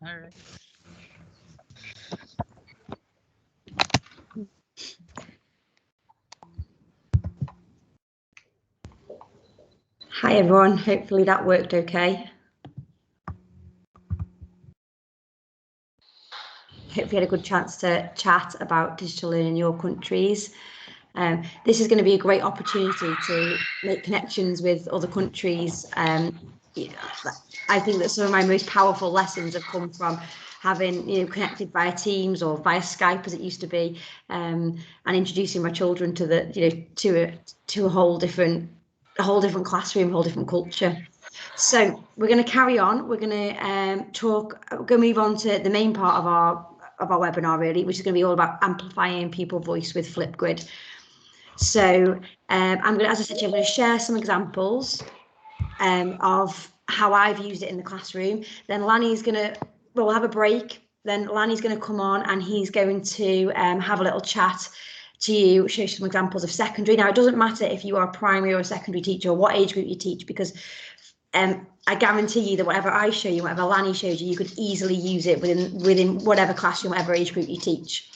All right. Hi everyone, hopefully that worked okay. Hopefully you had a good chance to chat about digital learning in your countries. This is going to be a great opportunity to make connections with other countries. I think that some of my most powerful lessons have come from having connected via Teams or via Skype as it used to be, and introducing my children to the to a whole different classroom, a whole different culture. So we're going to carry on. We're going to move on to the main part of our webinar, really, which is going to be all about amplifying pupil voice with Flipgrid. So I'm going to, as I said to you, I'm going to share some examples of how I've used it in the classroom. Then Lanny's going to, we'll have a break. Then Lanny's going to come on and he's going to have a little chat to you, show you some examples of secondary. Now, it doesn't matter if you are a primary or a secondary teacher or what age group you teach, because I guarantee you that whatever I show you, whatever Lanny shows you, you could easily use it within whatever classroom, whatever age group you teach.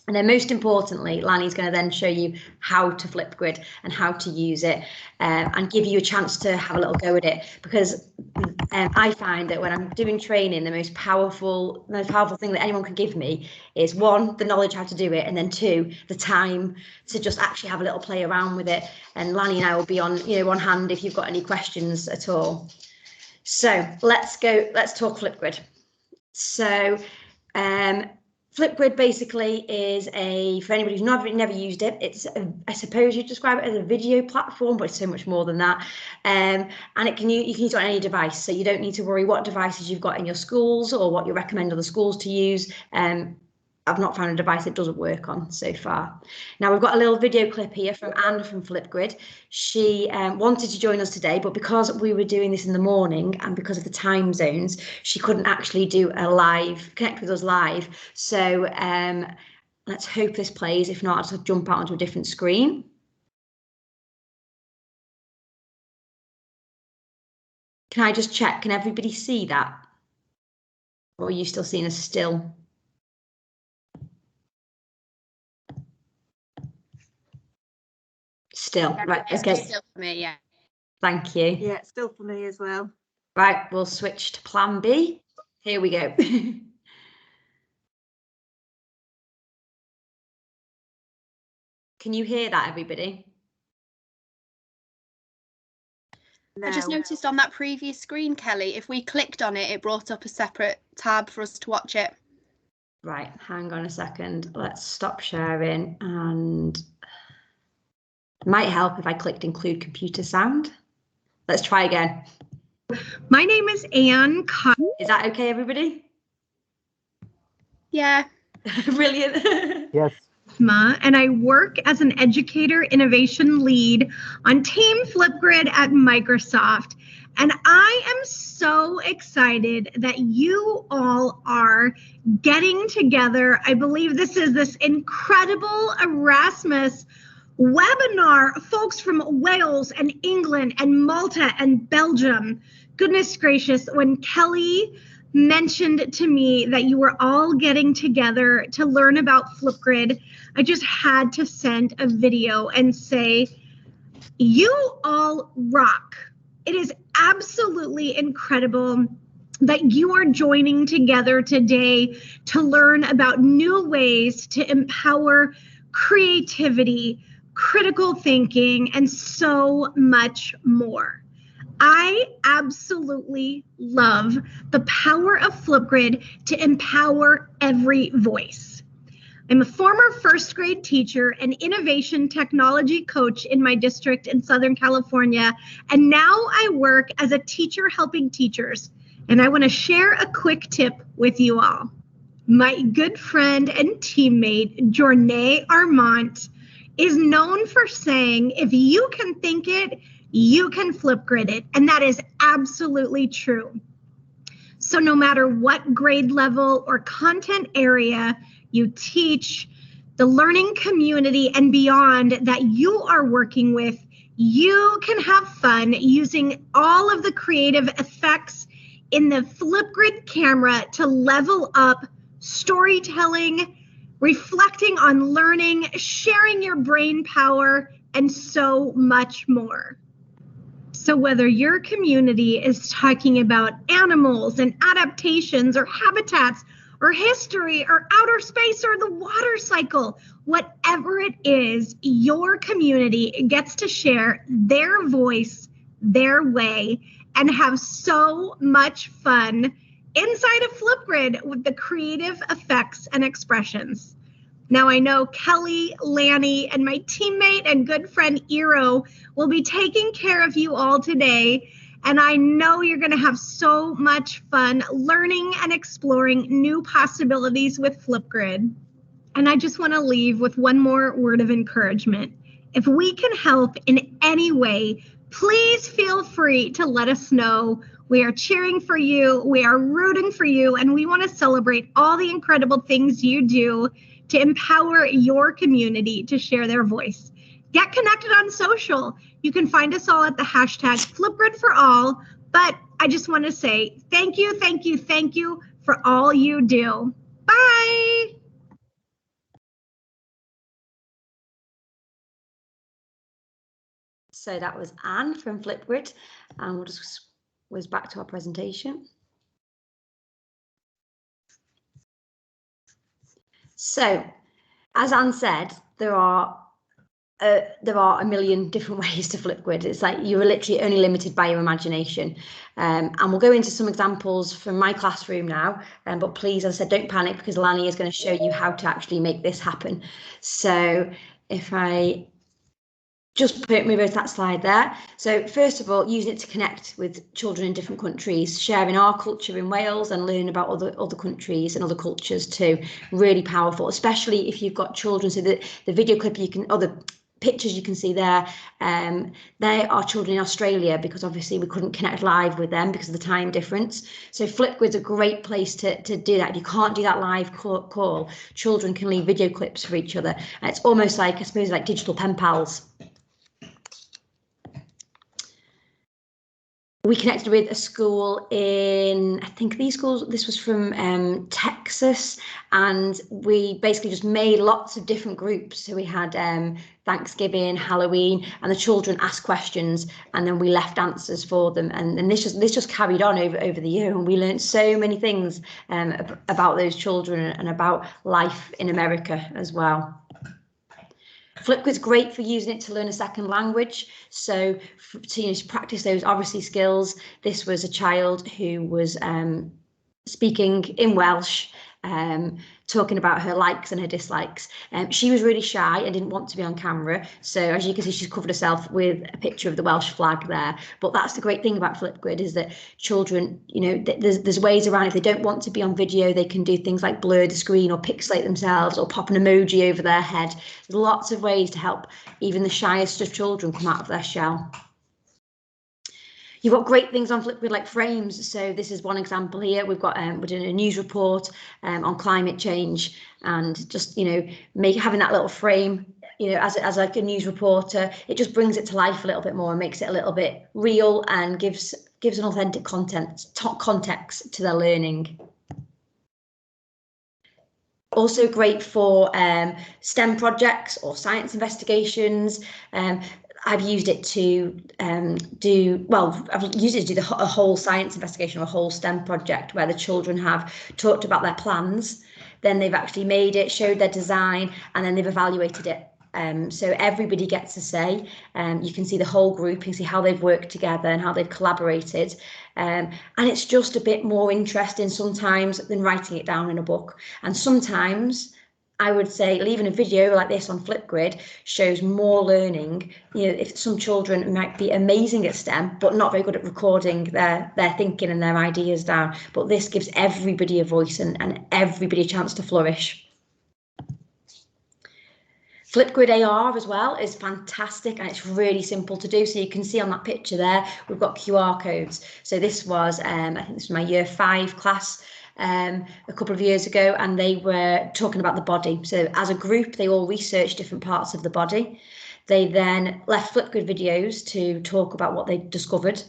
And then most importantly, Lanny's going to then show you how to Flipgrid and how to use it, and give you a chance to have a little go at it. Because I find that when I'm doing training, the most powerful thing that anyone can give me is, one, the knowledge how to do it, and then two, the time to just actually have a little play around with it. And Lanny and I will be on hand if you've got any questions at all. So let's talk Flipgrid. So Flipgrid basically is for anybody who's never used it, I suppose you'd describe it as a video platform, but it's so much more than that. And you can use it on any device, so you don't need to worry what devices you've got in your schools or what you recommend other schools to use. I've not found a device it doesn't work on so far. Now we've got a little video clip here from Anne from Flipgrid. She wanted to join us today, but because we were doing this in the morning and because of the time zones, she couldn't actually connect with us live. So let's hope this plays. If not, I'll just jump out onto a different screen. Can I just check? Can everybody see that? Or are you still seeing us still? Still, yeah, right, okay. Still for me, yeah. Thank you. Yeah, still for me as well. Right, we'll switch to plan B. Here we go. Can you hear that, everybody? No. I just noticed on that previous screen, Kelly, if we clicked on it, it brought up a separate tab for us to watch it. Right, hang on a second. Let's stop sharing, and it might help if I clicked include computer sound. Let's try again. My name is Anne. Is that okay, everybody? Yeah. Brilliant. Yes. And I work as an educator innovation lead on Team Flipgrid at Microsoft. And I am so excited that you all are getting together. I believe this is this incredible Erasmus webinar, folks from Wales and England and Malta and Belgium. Goodness gracious, when Kelly mentioned to me that you were all getting together to learn about Flipgrid, I just had to send a video and say, you all rock. It is absolutely incredible that you are joining together today to learn about new ways to empower creativity, critical thinking, and so much more. I absolutely love the power of Flipgrid to empower every voice. I'm a former first grade teacher and innovation technology coach in my district in Southern California, and now I work as a teacher helping teachers. And I want to share a quick tip with you all. My good friend and teammate, Journée Armand, is known for saying, if you can think it, you can Flipgrid it. And that is absolutely true. So no matter what grade level or content area you teach, the learning community and beyond that you are working with, you can have fun using all of the creative effects, in the Flipgrid camera to level up storytelling, reflecting on learning, sharing your brain power, and so much more. So whether your community is talking about animals and adaptations or habitats or history or outer space or the water cycle, whatever it is, your community gets to share their voice, their way, and have so much fun inside of Flipgrid with the creative effects and expressions. Now I know Kelly, Lanny, and my teammate and good friend Eero will be taking care of you all today. And I know you're going to have so much fun learning and exploring new possibilities with Flipgrid. And I just want to leave with one more word of encouragement. If we can help in any way, please feel free to let us know. We are cheering for you, we are rooting for you, and we want to celebrate all the incredible things you do to empower your community to share their voice. Get connected on social. You can find us all at the hashtag #FlipGridForAll. But I just want to say thank you, thank you, thank you for all you do. Bye. So that was Anne from Flipgrid, and we'll just whiz back to our presentation. So, as Anne said, there are a million different ways to Flipgrid. It's like you're literally only limited by your imagination. And we'll go into some examples from my classroom now. But please, as I said, don't panic, because Lanny is going to show you how to actually make this happen. So if I just move over to that slide there. So first of all, using it to connect with children in different countries, sharing our culture in Wales and learn about other countries and other cultures too. Really powerful, especially if you've got children. So the video clip you can, or the pictures you can see there, they are children in Australia, because obviously we couldn't connect live with them because of the time difference. So Flipgrid's a great place to do that. If you can't do that live call, children can leave video clips for each other. And it's almost like, I suppose, like digital pen pals. We connected with a school in, I think this was from Texas, and we basically just made lots of different groups. So we had Thanksgiving, Halloween, and the children asked questions, and then we left answers for them. And this just carried on over the year, and we learned so many things about those children and about life in America as well. Flipgrid's great for using it to learn a second language. So to practice those oracy skills. This was a child who was speaking in Welsh, talking about her likes and her dislikes. She was really shy and didn't want to be on camera. So as you can see, she's covered herself with a picture of the Welsh flag there. But that's the great thing about Flipgrid, is that children, there's ways around. If they don't want to be on video, they can do things like blur the screen or pixelate themselves or pop an emoji over their head. There's lots of ways to help even the shyest of children come out of their shell. You've got great things on Flipgrid like frames. So this is one example here. We're doing a news report on climate change, and just having that little frame, as like a news reporter, it just brings it to life a little bit more and makes it a little bit real and gives an authentic context to their learning. Also great for STEM projects or science investigations. I've used it to do a whole science investigation or a whole STEM project where the children have talked about their plans, then they've actually made it, showed their design, and then they've evaluated it. So everybody gets a say. You can see the whole group, you can see how they've worked together and how they've collaborated. And it's just a bit more interesting sometimes than writing it down in a book. And sometimes I would say leaving a video like this on Flipgrid shows more learning. If some children might be amazing at STEM, but not very good at recording their thinking and their ideas down. But this gives everybody a voice and everybody a chance to flourish. Flipgrid AR as well is fantastic, and it's really simple to do. So you can see on that picture there, we've got QR codes. So this was, I think this was my year 5 class a couple of years ago, and they were talking about the body. So as a group, they all researched different parts of the body. They then left Flipgrid videos to talk about what they discovered.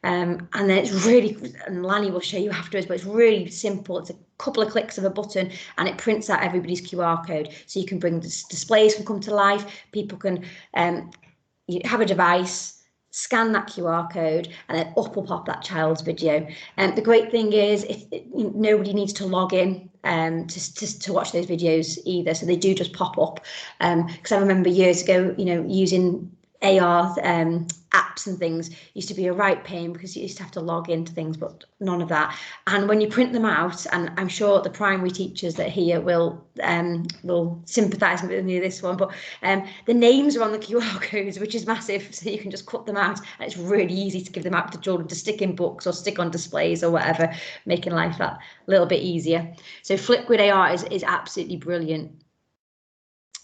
And then it's really, and Lanny will show you afterwards, but it's really simple. It's a couple of clicks of a button and it prints out everybody's QR code. So you can bring displays can come to life. People can you have a device, scan that QR code, and then up will pop that child's video. And the great thing is, nobody needs to log in to watch those videos either, so they do just pop up. Because I remember years ago, using AR apps and things used to be a right pain because you used to have to log into things, but none of that. And when you print them out, and I'm sure the primary teachers that here will sympathise with me with this one, but the names are on the QR codes, which is massive, so you can just cut them out, and it's really easy to give them out to children to stick in books or stick on displays or whatever, making life that little bit easier. So Flipgrid AR is absolutely brilliant.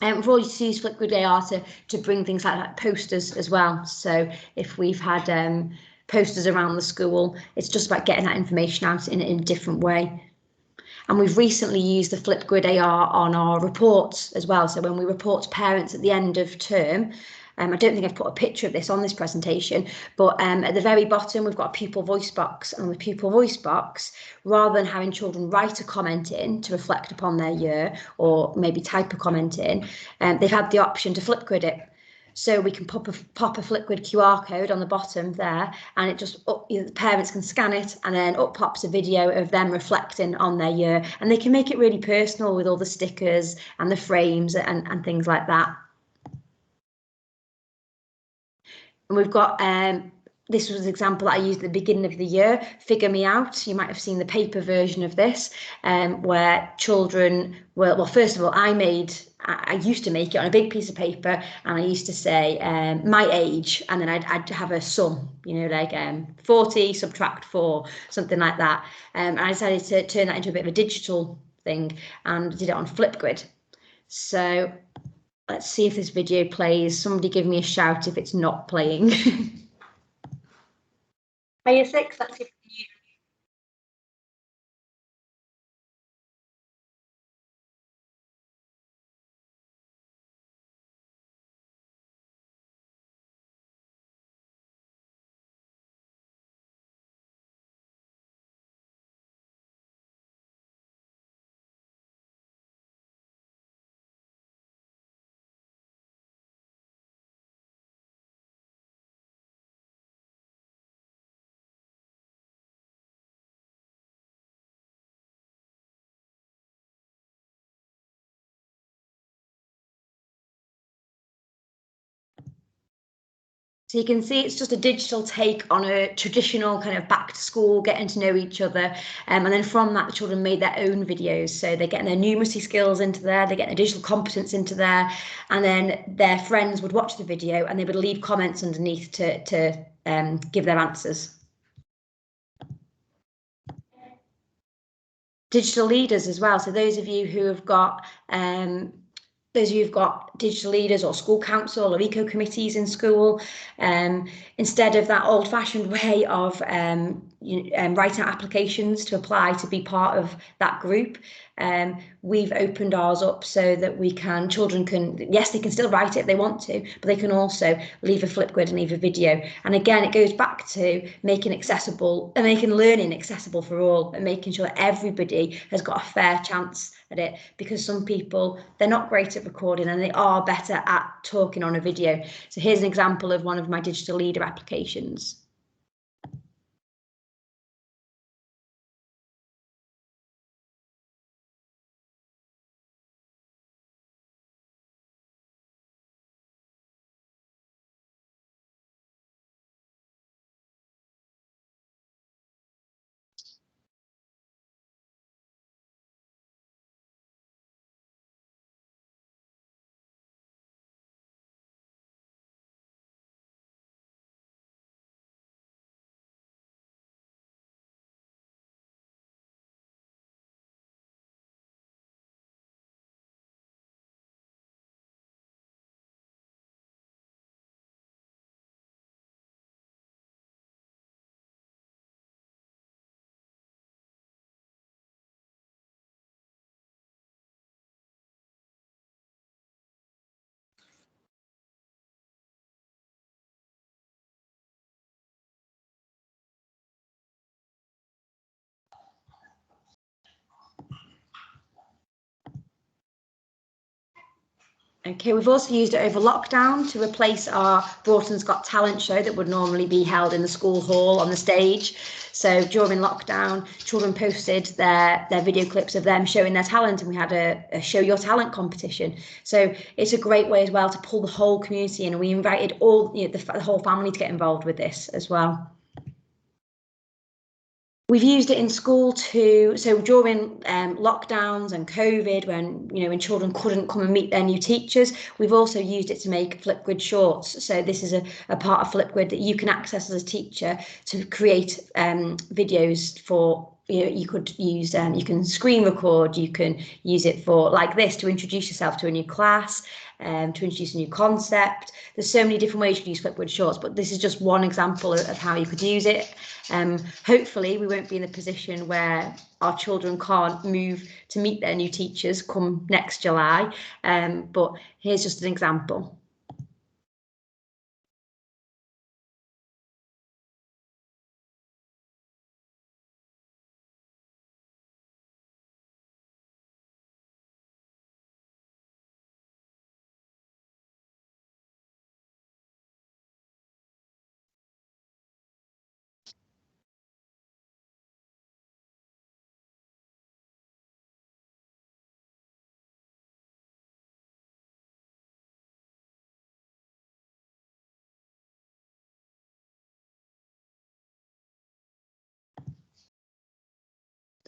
We've always used Flipgrid AR to bring things like posters as well. So if we've had posters around the school, it's just about getting that information out in a different way. And we've recently used the Flipgrid AR on our reports as well. So when we report to parents at the end of term, I don't think I've put a picture of this on this presentation, but at the very bottom, we've got a pupil voice box. And the pupil voice box, rather than having children write a comment in to reflect upon their year or maybe type a comment in, they've had the option to Flipgrid it. So we can pop a Flipgrid QR code on the bottom there, and it just the parents can scan it, and then up pops a video of them reflecting on their year, and they can make it really personal with all the stickers and the frames and things like that. And we've got this was an example that I used at the beginning of the year, Figure Me Out. You might have seen the paper version of this, where children were, well, first of all, I used to make it on a big piece of paper, and I used to say my age, and then I'd have a sum, like 40 subtract 4, something like that. And I decided to turn that into a bit of a digital thing and did it on Flipgrid. So let's see if this video plays. Somebody give me a shout if it's not playing. Are you 6? That's good. So you can see it's just a digital take on a traditional kind of back to school, getting to know each other. And then from that, the children made their own videos. So they're getting their numeracy skills into there, they're getting their digital competence into there. And then their friends would watch the video and they would leave comments underneath to give their answers. Digital leaders as well. So those of you who have got digital leaders or school council or eco committees in school, instead of that old-fashioned way of writing out applications to apply to be part of that group, we've opened ours up so that children can, yes, they can still write it if they want to, but they can also leave a Flipgrid and leave a video. And again, it goes back to making learning accessible for all, and making sure that everybody has got a fair chance at it, because some people, they're not great at recording and they are better at talking on a video. So here's an example of one of my digital leader applications. Okay, we've also used it over lockdown to replace our Broughton's Got Talent show that would normally be held in the school hall on the stage. So during lockdown, children posted their video clips of them showing their talent, and we had a show your talent competition. So it's a great way as well to pull the whole community in, and we invited all, you know, the whole family to get involved with this as well. We've used it in school too. So during lockdowns and COVID, when children couldn't come and meet their new teachers, we've also used it to make Flipgrid shorts. So this is a part of Flipgrid that you can access as a teacher to create videos for. You could use, you can screen record, you can use it for like this to introduce yourself to a new class, to introduce a new concept. There's so many different ways you can use Flipgrid Shorts, but this is just one example of how you could use it. Hopefully we won't be in the position where our children can't move to meet their new teachers come next July, but here's just an example.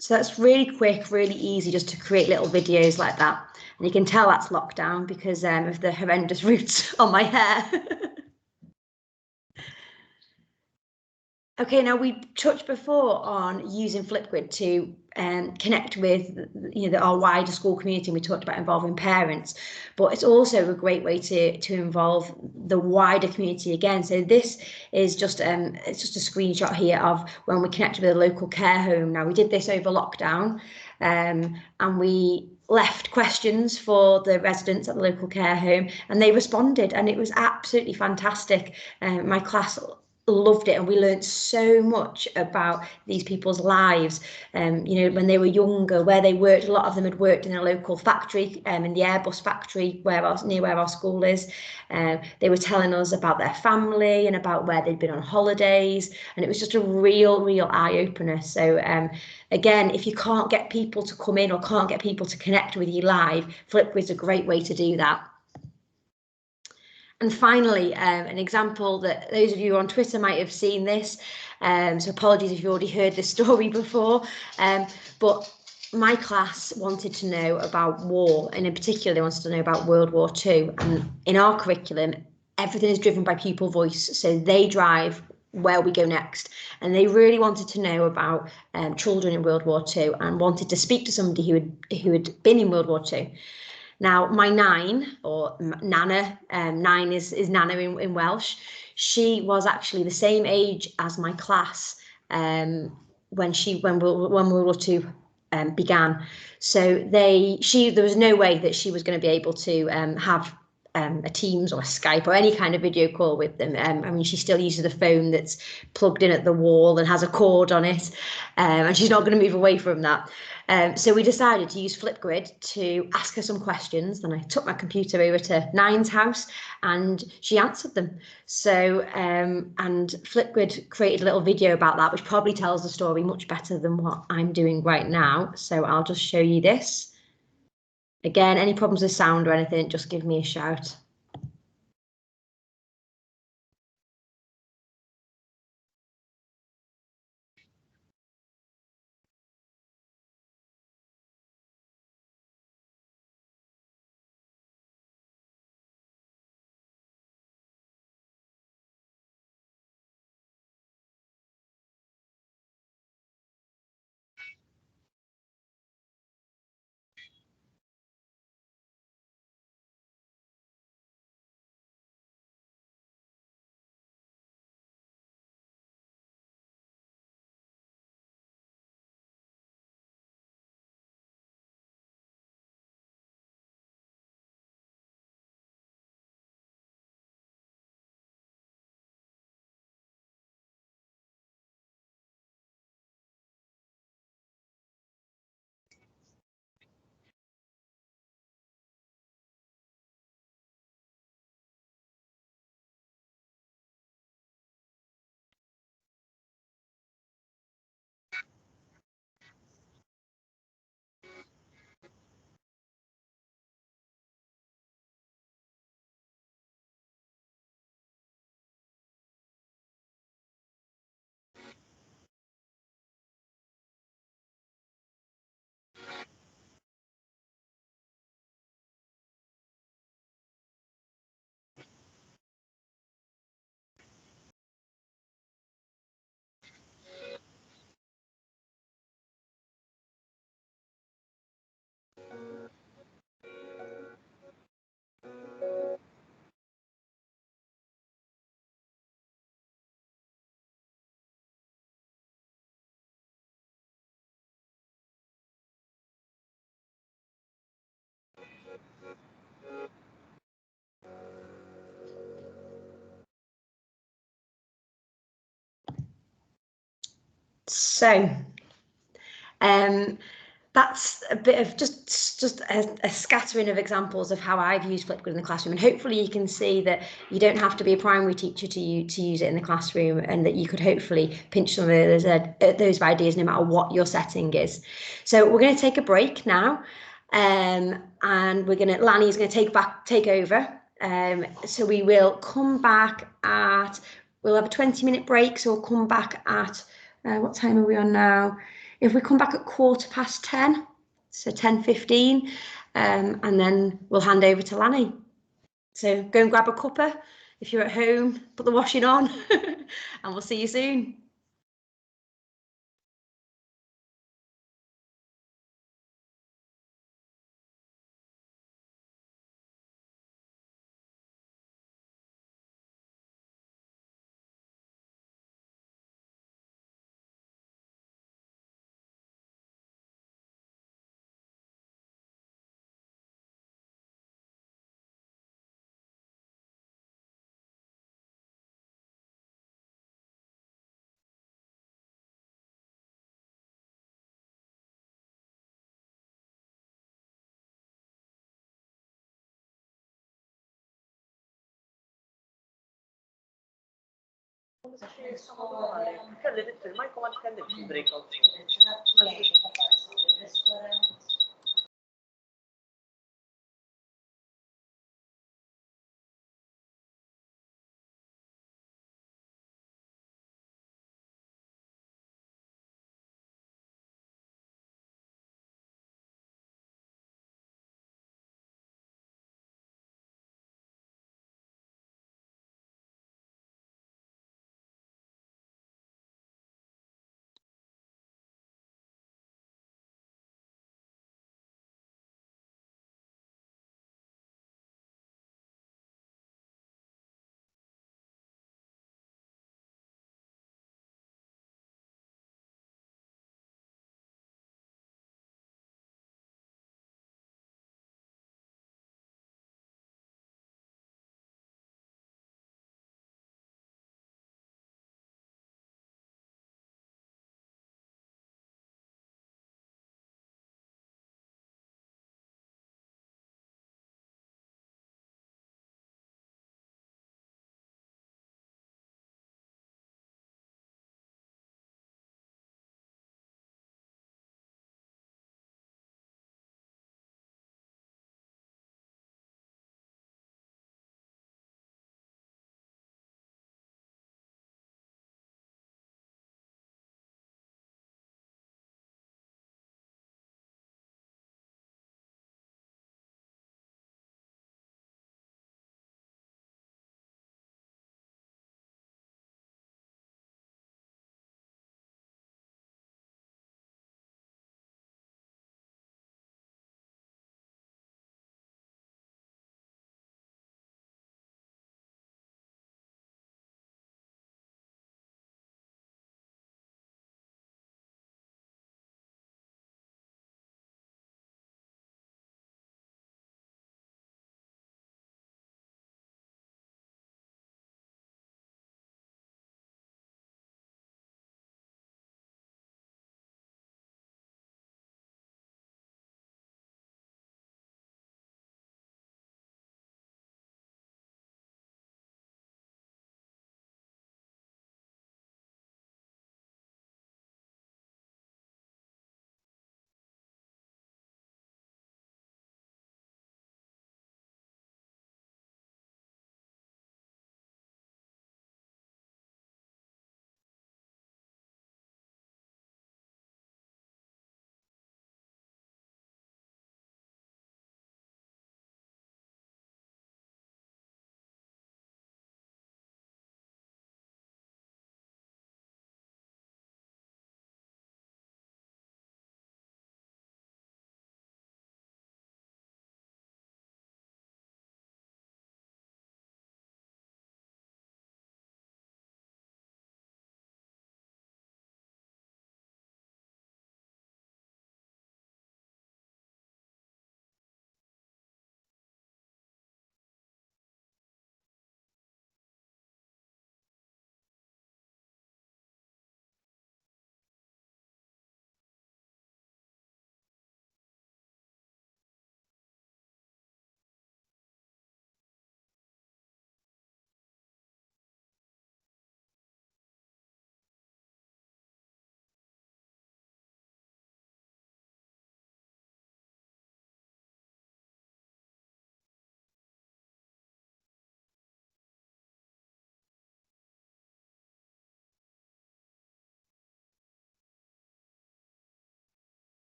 So that's really quick, really easy just to create little videos like that. And you can tell that's lockdown because of the horrendous roots on my hair. Okay, now we touched before on using Flipgrid to connect with our wider school community. We talked about involving parents, but it's also a great way to involve the wider community again. So this is just it's just a screenshot here of when we connected with a local care home. Now we did this over lockdown, and we left questions for the residents at the local care home, and they responded, and it was absolutely fantastic. My class loved it, and we learned so much about these people's lives, when they were younger, where they worked. A lot of them had worked in a local factory, in the Airbus factory near where our school is. They were telling us about their family and about where they'd been on holidays, and it was just a real eye-opener. So again, if you can't get people to come in or can't get people to connect with you live, Flipgrid's a great way to do that. And finally, an example that those of you on Twitter might have seen this, so apologies if you already heard this story before, but my class wanted to know about war, and in particular they wanted to know about World War II. And in our curriculum, everything is driven by pupil voice, so they drive where we go next. And they really wanted to know about children in World War II and wanted to speak to somebody who had been in World War II. Now, my nine, or Nana, nine is Nana in Welsh. She was actually the same age as my class when World War II began. So there was no way that she was going to be able to have a Teams or a Skype or any kind of video call with them. I mean, she still uses a phone that's plugged in at the wall and has a cord on it, and she's not going to move away from that. So we decided to use Flipgrid to ask her some questions. Then I took my computer over to Nine's house and she answered them. So, and Flipgrid created a little video about that, which probably tells the story much better than what I'm doing right now. So I'll just show you this. Again, any problems with sound or anything, just give me a shout. So that's a bit of just a scattering of examples of how I've used Flipgrid in the classroom, and hopefully you can see that you don't have to be a primary teacher to use it in the classroom, and that you could hopefully pinch some of those ideas no matter what your setting is. So we're going to take a break now, and Lanny's going to take over. So we will come back we'll have a 20-minute break, so we'll come back at what time are we on now? If we come back at 10:15, so 10:15, and then we'll hand over to Lanny. So go and grab a cuppa if you're at home, put the washing on, and we'll see you soon.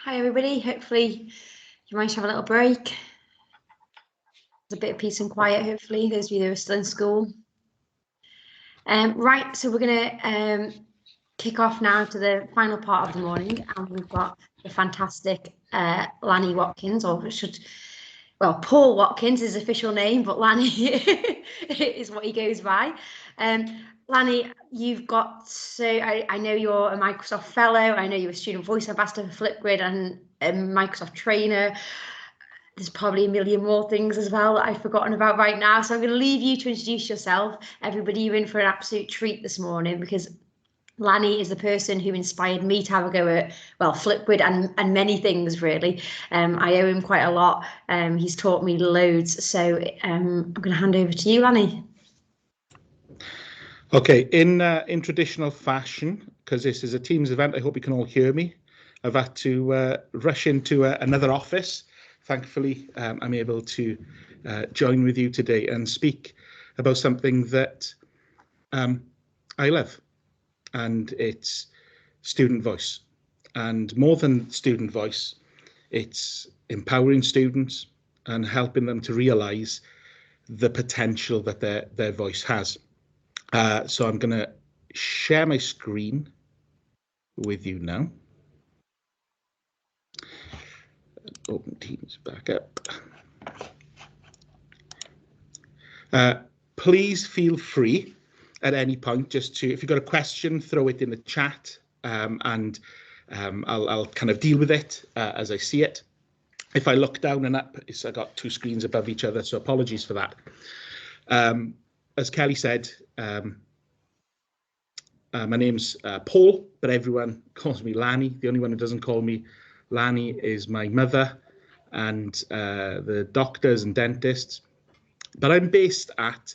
Hi everybody, hopefully you managed to have a little break. There's a bit of peace and quiet, hopefully, those of you that are still in school. Right, so we're going to kick off now to the final part of the morning, and we've got the fantastic Lanny Watkins, or well, Paul Watkins is his official name, but Lanny is what he goes by. Lanny, you've got, so I know you're a Microsoft Fellow, I know you're a Student Voice Ambassador for Flipgrid and a Microsoft Trainer. There's probably a million more things as well that I've forgotten about right now. So I'm going to leave you to introduce yourself. Everybody, you're in for an absolute treat this morning, because Lanny is the person who inspired me to have a go at, well, Flipgrid and many things, really. I owe him quite a lot. He's taught me loads. So I'm going to hand over to you, Lanny. Okay, in traditional fashion, because this is a Teams event, I hope you can all hear me. I've had to rush into another office. Thankfully, I'm able to join with you today and speak about something that I love, and it's student voice. And more than student voice, it's empowering students and helping them to realise the potential that their voice has. So I'm going to share my screen with you now. Open Teams back up. Please feel free at any point just to, if you've got a question, throw it in the chat, and I'll kind of deal with it as I see it. If I look down and up, I got two screens above each other, so apologies for that. As Kelly said, my name's Paul, but everyone calls me Lanny. The only one who doesn't call me Lanny is my mother and the doctors and dentists. But I'm based at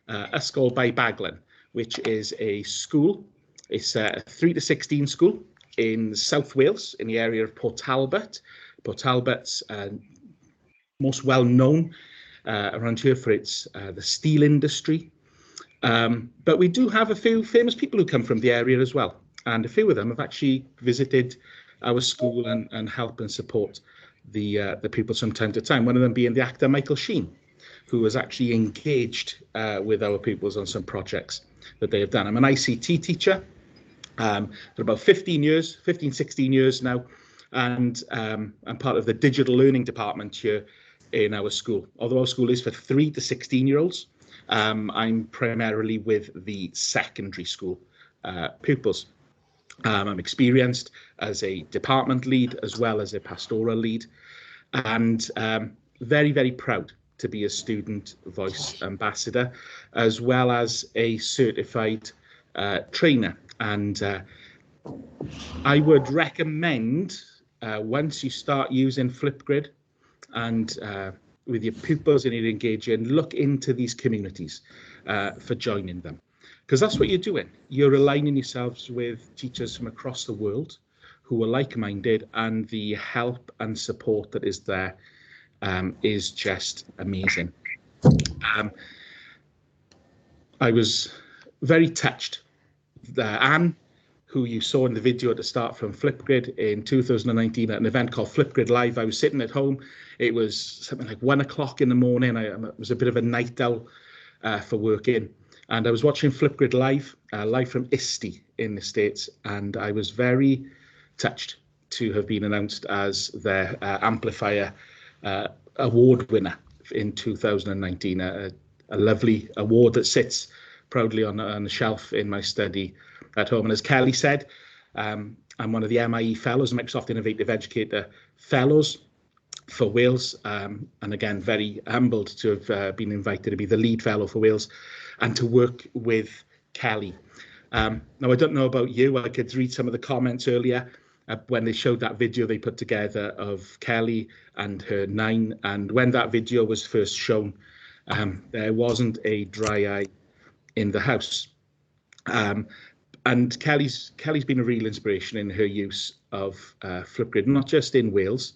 Ysgol by Baglan, which is a school. It's a 3 to 16 school in South Wales, in the area of Port Talbot. Port Talbot's most well known around here for its the steel industry. But we do have a few famous people who come from the area as well. And a few of them have actually visited our school and help and support the pupils from time to time. One of them being the actor Michael Sheen, who was actually engaged with our pupils on some projects that they have done. I'm an ICT teacher for about 16 years now. And I'm part of the digital learning department here in our school. Although our school is for 3 to 16-year-olds, I'm primarily with the secondary school pupils. I'm experienced as a department lead as well as a pastoral lead, and very, very proud to be a student voice ambassador as well as a certified trainer. And I would recommend once you start using Flipgrid and with your pupils and you're engaging, look into these communities for joining them, because that's what you're doing. You're aligning yourselves with teachers from across the world who are like-minded, and the help and support that is there is just amazing. I was very touched that Anne, who you saw in the video at the start from Flipgrid in 2019 at an event called Flipgrid Live. I was sitting at home. It was something like 1 o'clock in the morning. I was a bit of a night owl for working. And I was watching Flipgrid Live, live from ISTE in the States. And I was very touched to have been announced as their Amplifier award winner in 2019. A lovely award that sits proudly on a shelf in my study at home. And as Kelly said, I'm one of the MIE Fellows, Microsoft Innovative Educator Fellows for Wales. And again, very humbled to have been invited to be the lead fellow for Wales and to work with Kelly. Now, I don't know about you. I could read some of the comments earlier when they showed that video they put together of Kelly and her 9. And when that video was first shown, there wasn't a dry eye in the house. And Kelly's been a real inspiration in her use of Flipgrid, not just in Wales,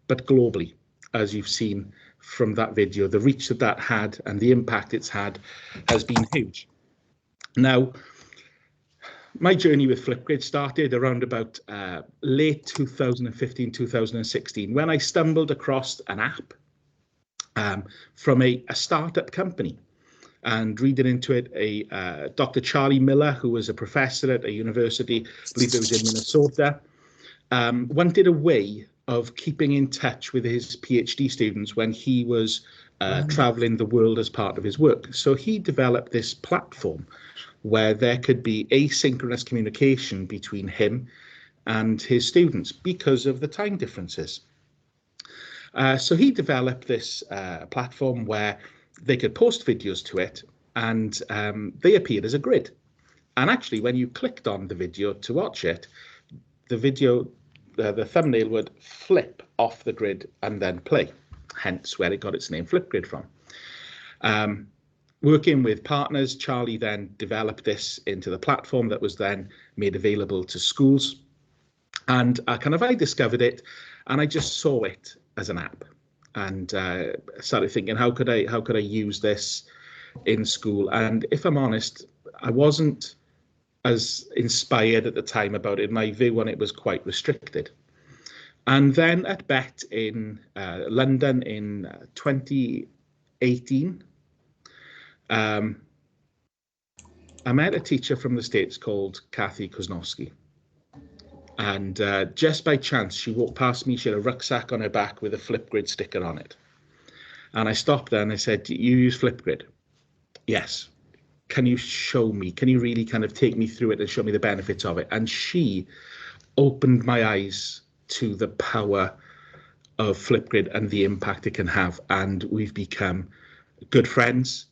but globally, as you've seen from that video. The reach that had and the impact it's had has been huge. Now, my journey with Flipgrid started around about late 2015, 2016, when I stumbled across an app from a startup company. And reading into it, Dr. Charlie Miller, who was a professor at a university, I believe it was in Minnesota, wanted a way of keeping in touch with his PhD students when he was traveling the world as part of his work. So he developed this platform where there could be asynchronous communication between him and his students because of the time differences. So he developed this platform where they could post videos to it, and they appeared as a grid. And actually, when you clicked on the video to watch it, the video, the thumbnail would flip off the grid and then play, hence where it got its name Flipgrid from. Working with partners, Charlie then developed this into the platform that was then made available to schools. And I discovered it, and I just saw it as an app, and started thinking, how could I use this in school? And if I'm honest, I wasn't as inspired at the time about it. My view on it was quite restricted. And then at BET in London in 2018, I met a teacher from the States called Kathy Kusnowski. And just by chance, she walked past me. She had a rucksack on her back with a Flipgrid sticker on it. And I stopped there and I said, "Do you use Flipgrid?" "Yes." "Can you show me? Can you really kind of take me through it and show me the benefits of it?" And she opened my eyes to the power of Flipgrid and the impact it can have. And we've become good friends.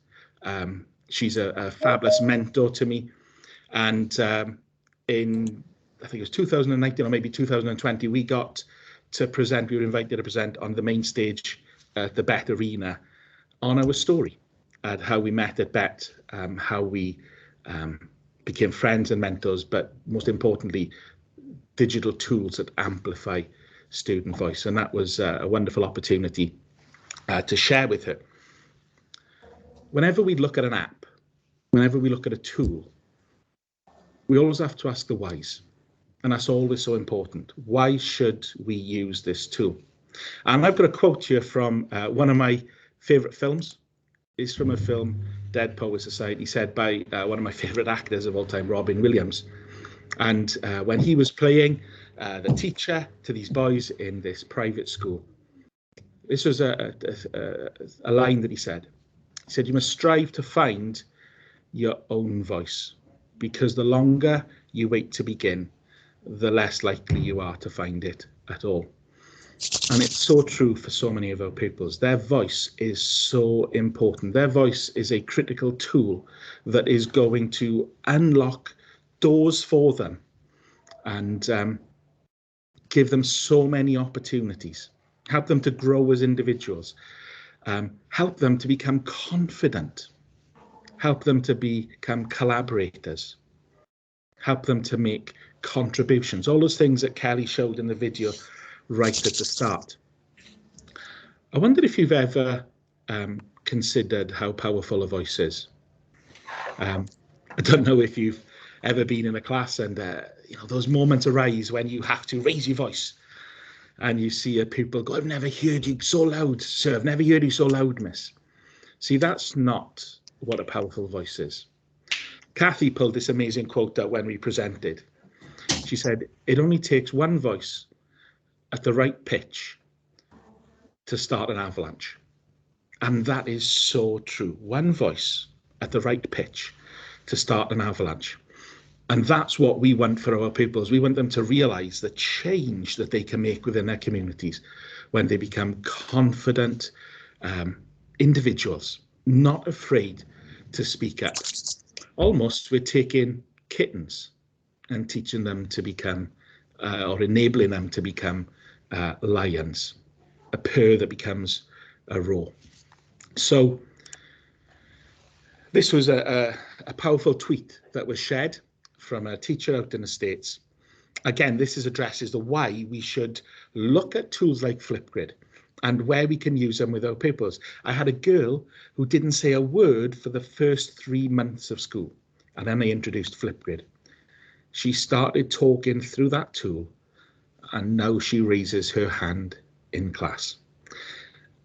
She's a fabulous mentor to me. And in, I think it was 2019 or maybe 2020, we got to present, we were invited to present on the main stage at the BET Arena on our story, at how we met at BET, how we became friends and mentors, but most importantly, digital tools that amplify student voice. And that was a wonderful opportunity to share with her. Whenever we look at an app, whenever we look at a tool, we always have to ask the whys. And that's always so important. Why should we use this tool? And I've got a quote here from one of my favorite films. It's from a film, Dead Poets Society, said by one of my favorite actors of all time, Robin Williams. And when he was playing the teacher to these boys in this private school, this was a line that he said. He said, "You must strive to find your own voice, because the longer you wait to begin, the less likely you are to find it at all." And it's so true for so many of our pupils. Their voice is so important. Their voice is a critical tool that is going to unlock doors for them and give them so many opportunities, help them to grow as individuals, help them to become confident, help them to become collaborators, help them to make contributions, all those things that Kelly showed in the video right at the start. I wonder if you've ever considered how powerful a voice is. I don't know if you've ever been in a class and those moments arise when you have to raise your voice and you see a pupil go, "I've never heard you so loud, sir. I've never heard you so loud, miss." See, that's not what a powerful voice is. Kathy pulled this amazing quote out when we presented. She said, "It only takes one voice at the right pitch to start an avalanche." And that is so true. One voice at the right pitch to start an avalanche. And that's what we want for our pupils. We want them to realize the change that they can make within their communities when they become confident individuals, not afraid to speak up. Almost we're taking kittens and teaching them to become, or enabling them to become lions, a purr that becomes a roar. So this was a powerful tweet that was shared from a teacher out in the States. Again, this addresses the why we should look at tools like Flipgrid and where we can use them with our pupils. I had a girl who didn't say a word for the first 3 months of school, and then they introduced Flipgrid. she started talking through that tool, and now she raises her hand in class.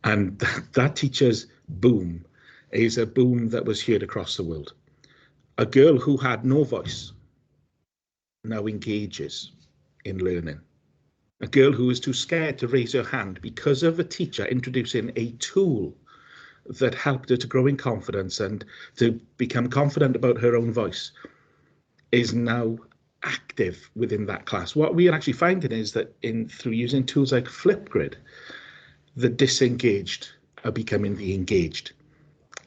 And that teacher's boom is a boom that was heard across the world. A girl who had no voice now engages in learning. A girl who was too scared to raise her hand because of a teacher introducing a tool that helped her to grow in confidence and to become confident about her own voice is now active within that class. What we are actually finding is that through using tools like Flipgrid, the disengaged are becoming the engaged.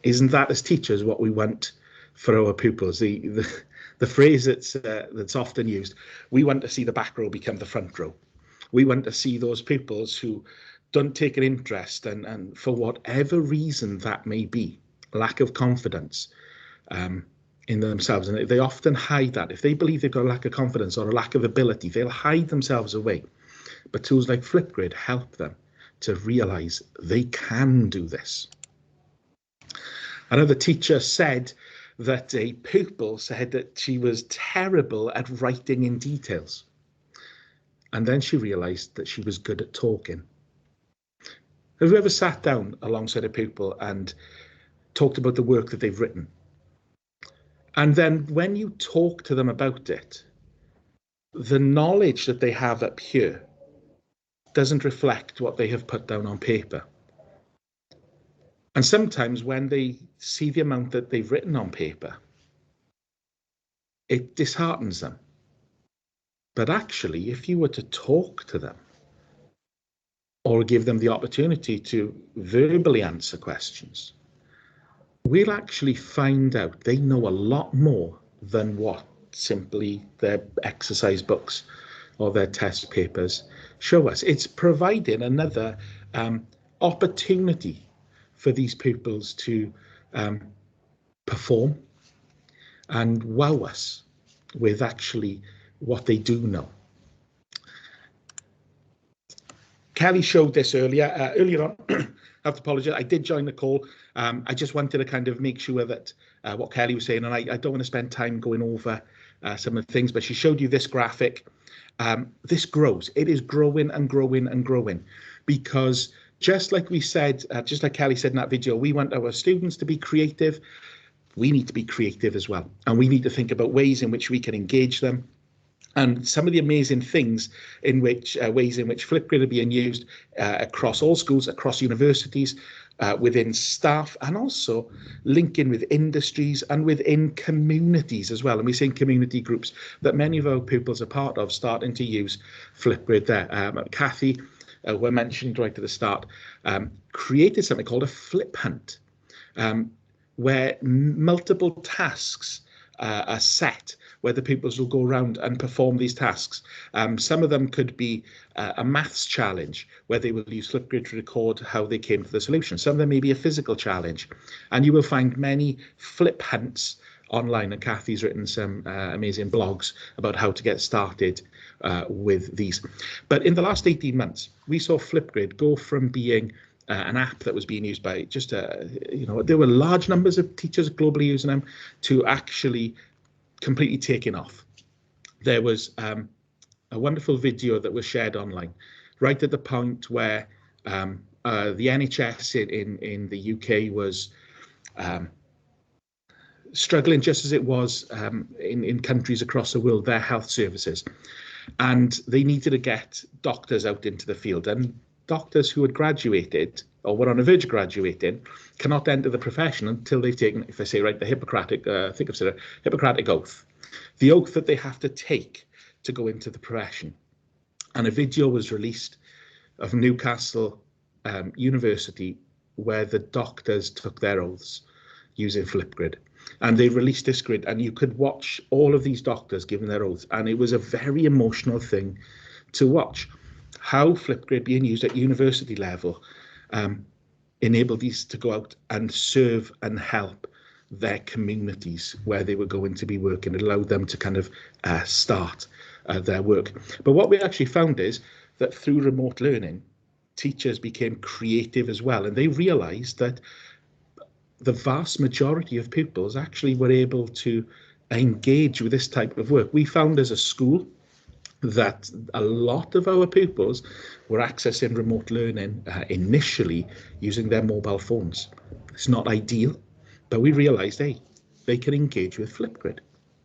Isn't that, as teachers, what we want for our pupils? The phrase that's often used, we want to see the back row become the front row. We want to see those pupils who don't take an interest and for whatever reason that may be, lack of confidence in themselves, and they often hide that. If they believe they've got a lack of confidence or a lack of ability, they'll hide themselves away. But tools like Flipgrid help them to realize they can do this. Another teacher said that a pupil said that she was terrible at writing in details. And then she realized that she was good at talking. Have you ever sat down alongside a pupil and talked about the work that they've written? And then when you talk to them about it, the knowledge that they have up here doesn't reflect what they have put down on paper. And sometimes when they see the amount that they've written on paper, it disheartens them. But actually, if you were to talk to them or give them the opportunity to verbally answer questions, we'll actually find out they know a lot more than what simply their exercise books or their test papers show us. It's providing another opportunity for these pupils to perform and wow us with actually what they do know. Kelly showed this earlier on. I have to apologize. I did join the call. I just wanted to kind of make sure that what Kelly was saying, and I don't want to spend time going over some of the things, but she showed you this graphic. This grows. It is growing and growing and growing, because just like we said, just like Kelly said in that video, we want our students to be creative. We need to be creative as well, and we need to think about ways in which we can engage them. And some of the amazing things in which ways in which Flipgrid are being used across all schools, across universities, within staff, and also linking with industries and within communities as well. And we're seeing community groups that many of our pupils are part of starting to use Flipgrid there. Kathy, who I mentioned right at the start, created something called a flip hunt, where multiple tasks are set, where the pupils will go around and perform these tasks. Some of them could be a maths challenge, where they will use Flipgrid to record how they came to the solution. Some of them may be a physical challenge, and you will find many flip hunts online, and Kathy's written some amazing blogs about how to get started with these. But in the last 18 months, we saw Flipgrid go from being an app that was being used by just, there were large numbers of teachers globally using them, to actually completely taking off. There was a wonderful video that was shared online, right at the point where the NHS in the UK was struggling, just as it was in countries across the world, their health services. And they needed to get doctors out into the field, and doctors who had graduated or were on the verge of graduating cannot enter the profession until they've taken, if I say right, the Hippocratic, Hippocratic oath, the oath that they have to take to go into the profession. And a video was released of Newcastle University where the doctors took their oaths using Flipgrid. And they released this grid, and you could watch all of these doctors giving their oaths, and it was a very emotional thing to watch. How Flipgrid being used at university level enabled these to go out and serve and help their communities where they were going to be working. It allowed them to kind of start their work. But what we actually found is that through remote learning, teachers became creative as well, and they realized that the vast majority of pupils actually were able to engage with this type of work. We found as a school that a lot of our pupils were accessing remote learning initially using their mobile phones. It's not ideal, but we realized, hey, they can engage with Flipgrid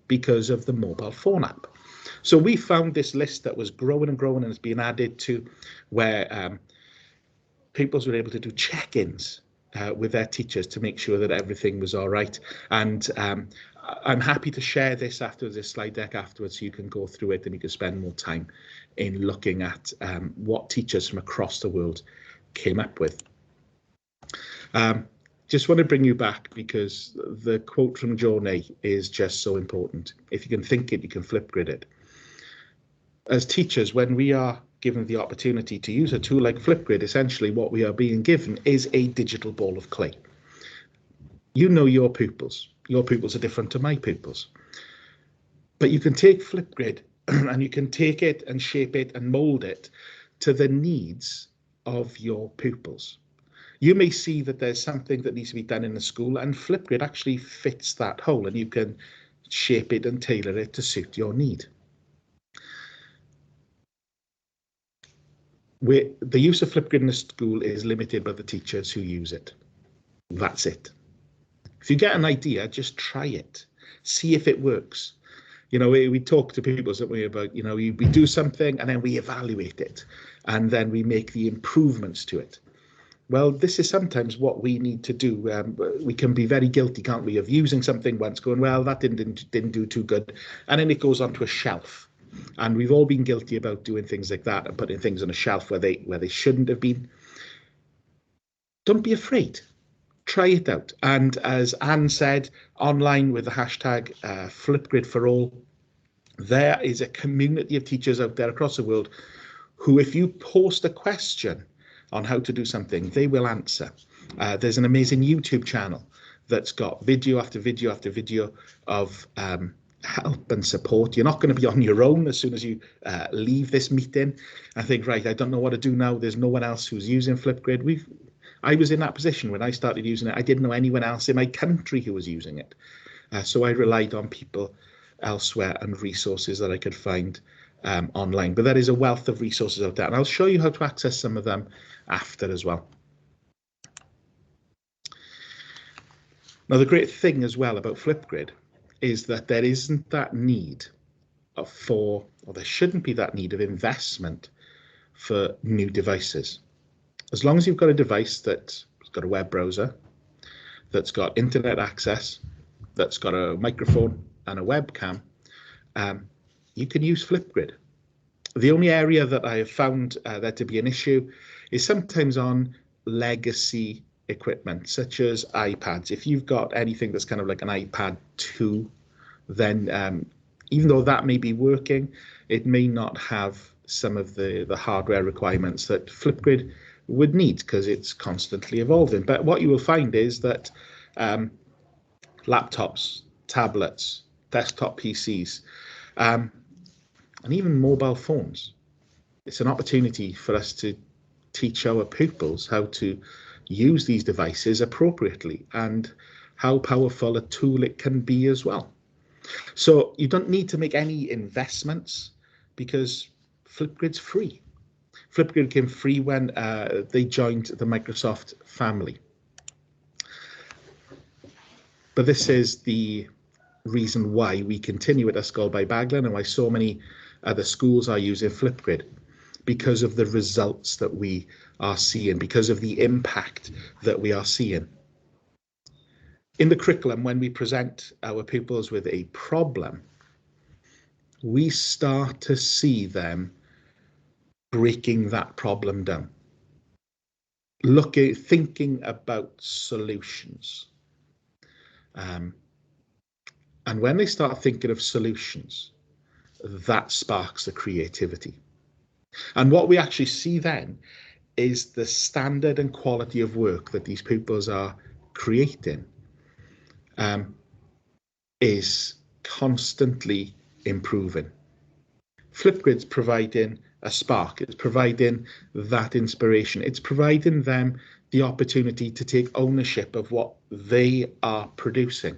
because of the mobile phone app. So we found this list that was growing and growing, and it's been added to where pupils were able to do check-ins with their teachers to make sure that everything was all right. And I'm happy to share this after this slide deck afterwards, so you can go through it and you can spend more time in looking at what teachers from across the world came up with. Just want to bring you back because the quote from Jonay is just so important. If you can think it, you can Flipgrid it. As teachers, when we are given the opportunity to use a tool like Flipgrid, essentially what we are being given is a digital ball of clay. You know your pupils. Your pupils are different to my pupils. But you can take Flipgrid and you can take it and shape it and mold it to the needs of your pupils. You may see that there's something that needs to be done in the school, and Flipgrid actually fits that hole, and you can shape it and tailor it to suit your need. The use of Flipgrid in the school is limited by the teachers who use it. That's it. If you get an idea, just try it. See if it works. You know, we talk to people, don't we, about, you know, we do something and then we evaluate it and then we make the improvements to it. Well, this is sometimes what we need to do. We can be very guilty, can't we, of using something once, going, well, that didn't do too good, and then it goes onto a shelf. And we've all been guilty about doing things like that and putting things on a shelf where they shouldn't have been. Don't be afraid. Try it out. And as Anne said, online with the hashtag Flipgrid for all, there is a community of teachers out there across the world who, if you post a question on how to do something, they will answer. There's an amazing YouTube channel that's got video after video after video of help and support. You're not going to be on your own as soon as you leave this meeting. I think, right, I don't know what to do now. There's no one else who's using Flipgrid. I was in that position when I started using it. I didn't know anyone else in my country who was using it. So I relied on people elsewhere and resources that I could find online. But there is a wealth of resources out there, and I'll show you how to access some of them after as well. Now, the great thing as well about Flipgrid is that there isn't that need or there shouldn't be that need of investment for new devices. As long as you've got a device that's got a web browser, that's got internet access, that's got a microphone and a webcam, you can use Flipgrid. The only area that I have found there to be an issue is sometimes on legacy equipment, such as iPads. If you've got anything that's kind of like an iPad 2, then even though that may be working, it may not have some of the hardware requirements that Flipgrid would need, because it's constantly evolving. But what you will find is that laptops, tablets, desktop PCs, and even mobile phones, it's an opportunity for us to teach our pupils how to use these devices appropriately and how powerful a tool it can be as well. So you don't need to make any investments because Flipgrid's free. Flipgrid came free when they joined the Microsoft family. But this is the reason why we continue at Ysgol by Baglan and why so many other schools are using Flipgrid, because of the results that we are seeing, because of the impact that we are seeing. In the curriculum, when we present our pupils with a problem, we start to see them breaking that problem down, thinking about solutions. And when they start thinking of solutions, that sparks the creativity. And what we actually see then is the standard and quality of work that these pupils are creating is constantly improving. Flipgrid's providing a spark, it's providing that inspiration, it's providing them the opportunity to take ownership of what they are producing.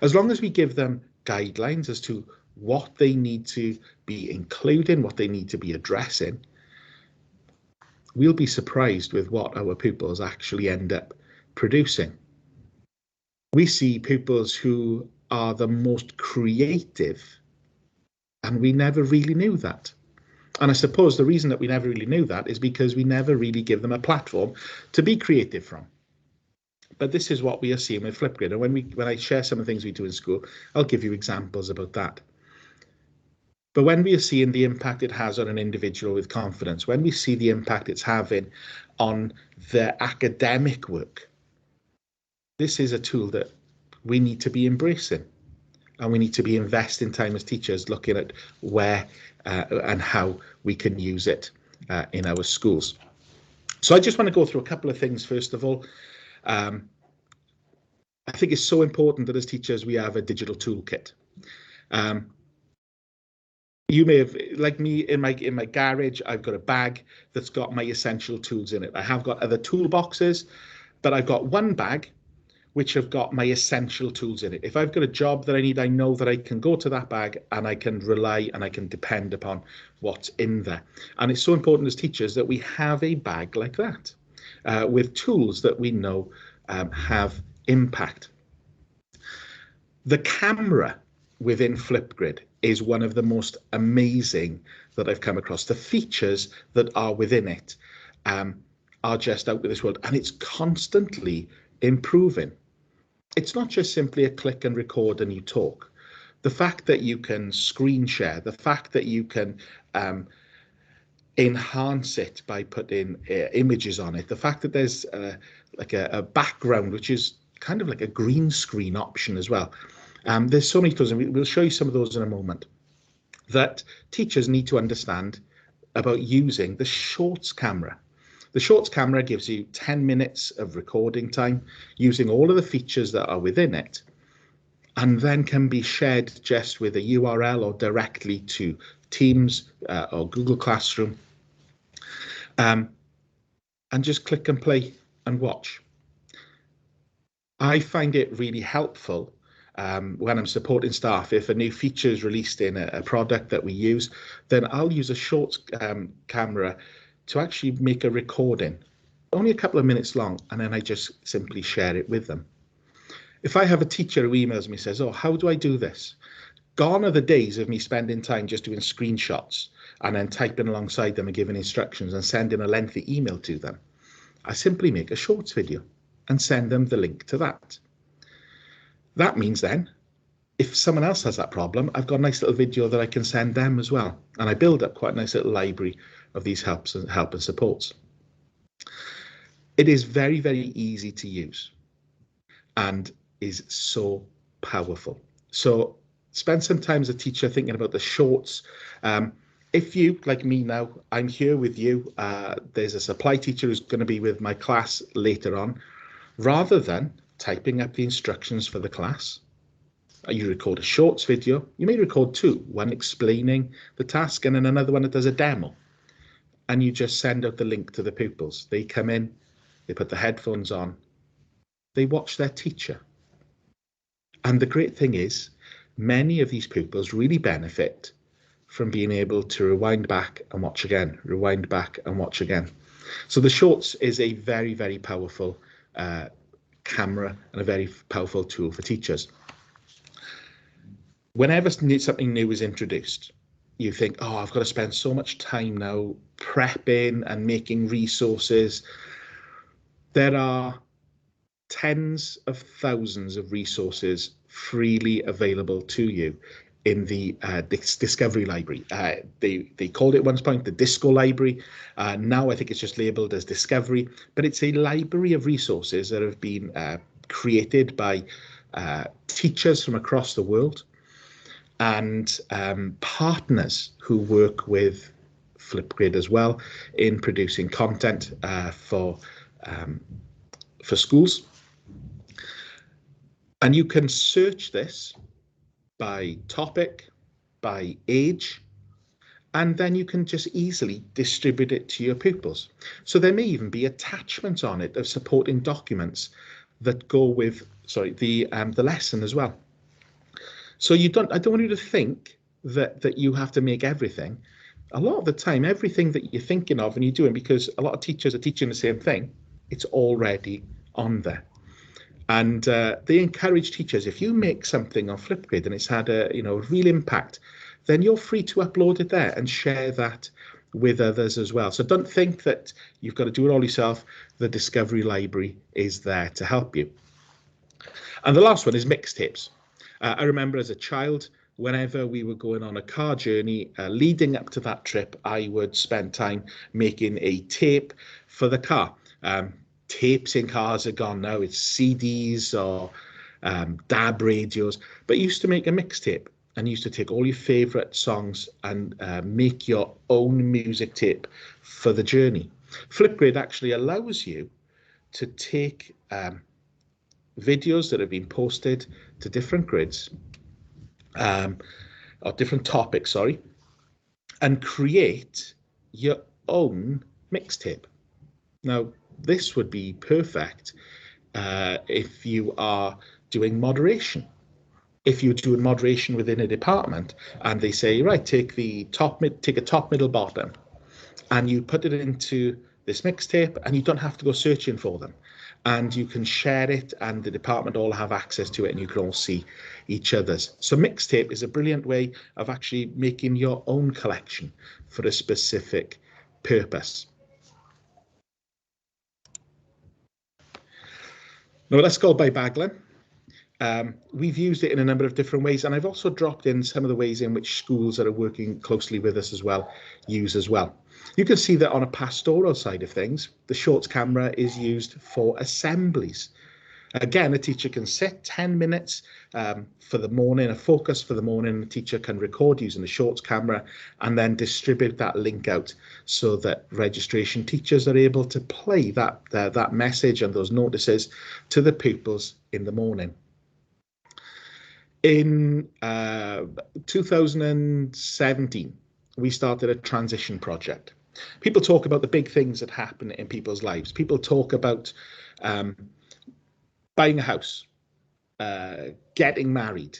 As long as we give them guidelines as to what they need to be including, what they need to be addressing, we'll be surprised with what our pupils actually end up producing. We see pupils who are the most creative, and we never really knew that. And I suppose the reason that we never really knew that is because we never really give them a platform to be creative from. But this is what we are seeing with Flipgrid. And when I share some of the things we do in school, I'll give you examples about that. But when we are seeing the impact it has on an individual with confidence, when we see the impact it's having on their academic work, this is a tool that we need to be embracing. And we need to be investing time as teachers looking at where and how we can use it in our schools. So I just want to go through a couple of things first of all. I think it's so important that as teachers we have a digital toolkit. You may have, like me, in my garage, I've got a bag that's got my essential tools in it. I have got other toolboxes, but I've got one bag which have got my essential tools in it. If I've got a job that I need, I know that I can go to that bag and I can rely and I can depend upon what's in there. And it's so important as teachers that we have a bag like that with tools that we know have impact. The camera within Flipgrid is one of the most amazing that I've come across. The features that are within it are just out of this world, and it's constantly improving. It's not just simply a click and record and you talk. The fact that you can screen share, the fact that you can enhance it by putting images on it, the fact that there's like a background, which is kind of like a green screen option as well. There's so many tools, and we'll show you some of those in a moment, that teachers need to understand about using the Shorts camera. The Shorts camera gives you 10 minutes of recording time using all of the features that are within it, and then can be shared just with a URL or directly to Teams or Google Classroom, and just click and play and watch. I find it really helpful when I'm supporting staff. If a new feature is released in a product that we use, then I'll use a Shorts camera to actually make a recording, only a couple of minutes long, and then I just simply share it with them. If I have a teacher who emails me, says, oh, how do I do this? Gone are the days of me spending time just doing screenshots and then typing alongside them and giving instructions and sending a lengthy email to them. I simply make a Shorts video and send them the link to that. That means then, if someone else has that problem, I've got a nice little video that I can send them as well. And I build up quite a nice little library of these help and supports. It is very, very easy to use and is so powerful. So spend some time as a teacher thinking about the Shorts. If you, like me now, I'm here with you, there's a supply teacher who's going to be with my class later on, rather than typing up the instructions for the class, you record a Shorts video. You may record two, one explaining the task and then another one that does a demo. And you just send out the link to the pupils. They come in, they put the headphones on, they watch their teacher. And the great thing is, many of these pupils really benefit from being able to rewind back and watch again, rewind back and watch again. So the Shorts is a very, very powerful camera and a very powerful tool for teachers. Whenever something new is introduced, you think, oh, I've got to spend so much time now prepping and making resources. There are tens of thousands of resources freely available to you in the Discovery Library. They called it at one point the Disco Library. Now I think it's just labelled as Discovery, but it's a library of resources that have been created by teachers from across the world and partners who work with Flipgrid as well in producing content for schools. And you can search this by topic, by age, and then you can just easily distribute it to your pupils. So there may even be attachments on it of supporting documents that go with, the lesson as well. So I don't want you to think that you have to make everything. A lot of the time, everything that you're thinking of and you're doing, because a lot of teachers are teaching the same thing, it's already on there. And they encourage teachers, if you make something on Flipgrid and it's had a real impact, then you're free to upload it there and share that with others as well. So don't think that you've got to do it all yourself. The Discovery Library is there to help you. And the last one is mixtapes. I remember as a child, whenever we were going on a car journey leading up to that trip, I would spend time making a tape for the car. Tapes in cars are gone now. It's CDs or DAB radios, but you used to make a mixtape and you used to take all your favorite songs and make your own music tape for the journey. Flipgrid actually allows you to take videos that have been posted to different grids or different topics, sorry, and create your own mixtape. Now, this would be perfect if you are doing moderation. If you're doing moderation within a department and they say, right, take a top, middle, bottom, and you put it into this mixtape and you don't have to go searching for them. And you can share it and the department all have access to it and you can all see each other's. So mixtape is a brilliant way of actually making your own collection for a specific purpose. Now let's go by Baglan. We've used it in a number of different ways, and I've also dropped in some of the ways in which schools that are working closely with us as well use as well. You can see that on a pastoral side of things, the shorts camera is used for assemblies. Again, a teacher can set 10 minutes for the morning, a focus for the morning, and the teacher can record using the shorts camera and then distribute that link out so that registration teachers are able to play that message and those notices to the pupils in the morning. In 2017, we started a transition project. People talk about the big things that happen in people's lives. People talk about buying a house, getting married,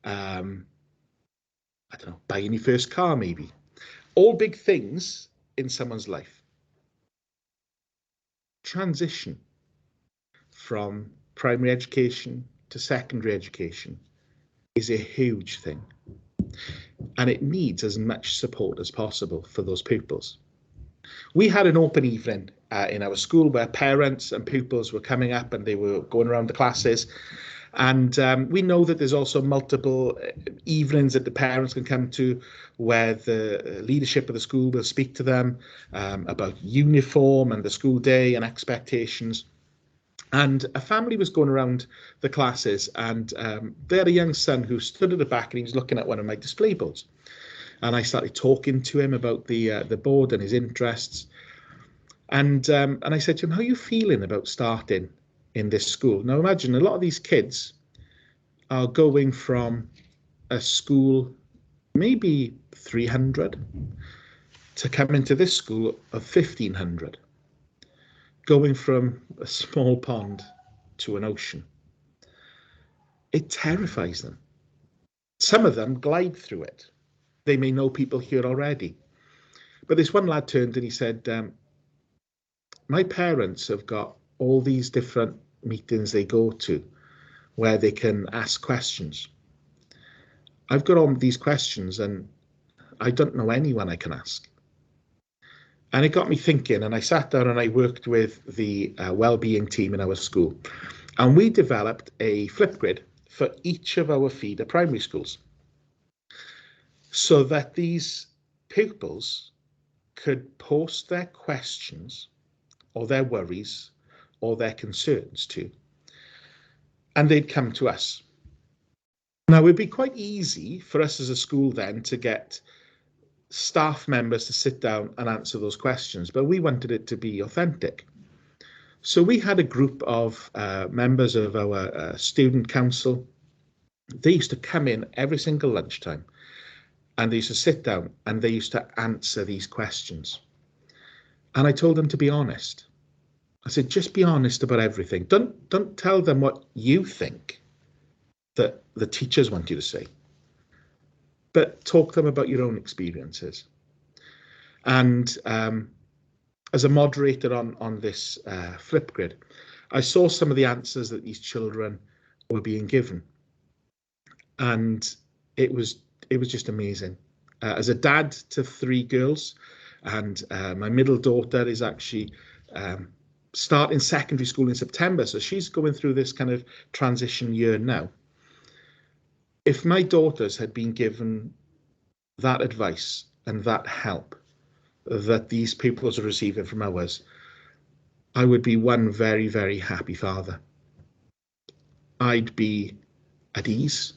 I don't know, buying your first car maybe. All big things in someone's life. Transition from primary education to secondary education is a huge thing, and it needs as much support as possible for those pupils. We had an open evening in our school where parents and pupils were coming up and they were going around the classes, and we know that there's also multiple evenings that the parents can come to where the leadership of the school will speak to them about uniform and the school day and expectations. And a family was going around the classes, and they had a young son who stood at the back and he was looking at one of my display boards. And I started talking to him about the board and his interests. And I said to him, how are you feeling about starting in this school? Now imagine a lot of these kids are going from a school, maybe 300, to come into this school of 1,500. Going from a small pond to an ocean. It terrifies them. Some of them glide through it. They may know people here already. But this one lad turned and he said, my parents have got all these different meetings they go to where they can ask questions. I've got all these questions and I don't know anyone I can ask. And it got me thinking, and I sat down and I worked with the wellbeing team in our school. And we developed a Flipgrid for each of our feeder primary schools so that these pupils could post their questions or their worries or their concerns to, and they'd come to us. Now, it would be quite easy for us as a school then to get staff members to sit down and answer those questions, but we wanted it to be authentic. So we had a group of members of our student council. They used to come in every single lunchtime and they used to sit down and they used to answer these questions. And I told them to be honest. I said, just be honest about everything. Don't tell them what you think that the teachers want you to say, but talk to them about your own experiences. And as a moderator on this Flipgrid, I saw some of the answers that these children were being given, and it was just amazing. As a dad to 3 girls, and my middle daughter is actually starting secondary school in September, so she's going through this kind of transition year now. If my daughters had been given that advice and that help that these pupils are receiving from ours, I would be one very, very happy father. I'd be at ease,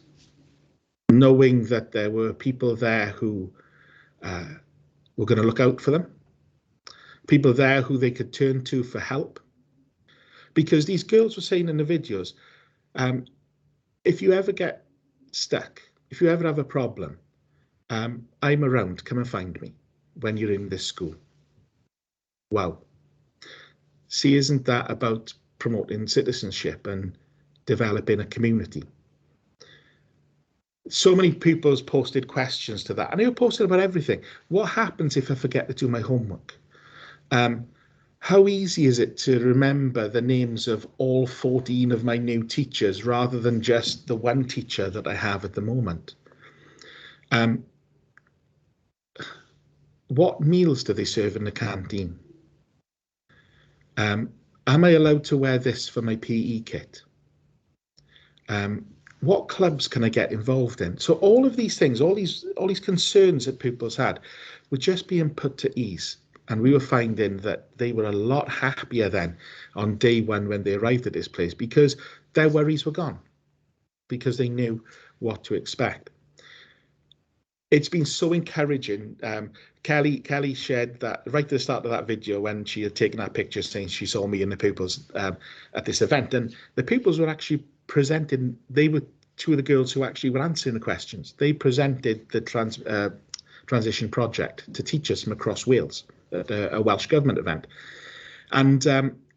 knowing that there were people there who were going to look out for them, people there who they could turn to for help. Because these girls were saying in the videos, if you ever get stuck, if you ever have a problem, I'm around, come and find me when you're in this school. Wow. See, isn't that about promoting citizenship and developing a community? So many people's posted questions to that, and they were posted about everything. What happens if I forget to do my homework? How easy is it to remember the names of all 14 of my new teachers rather than just the one teacher that I have at the moment? What meals do they serve in the canteen? Am I allowed to wear this for my PE kit? What clubs can I get involved in? So all of these things, all these concerns that people's had were just being put to ease. And we were finding that they were a lot happier then on day one when they arrived at this place, because their worries were gone, because they knew what to expect. It's been so encouraging. Kelly shared that right at the start of that video when she had taken that picture saying she saw me and the pupils at this event. And the pupils were actually presenting, they were 2 of the girls who actually were answering the questions. They presented the transition project to teachers from across Wales at a Welsh Government event. And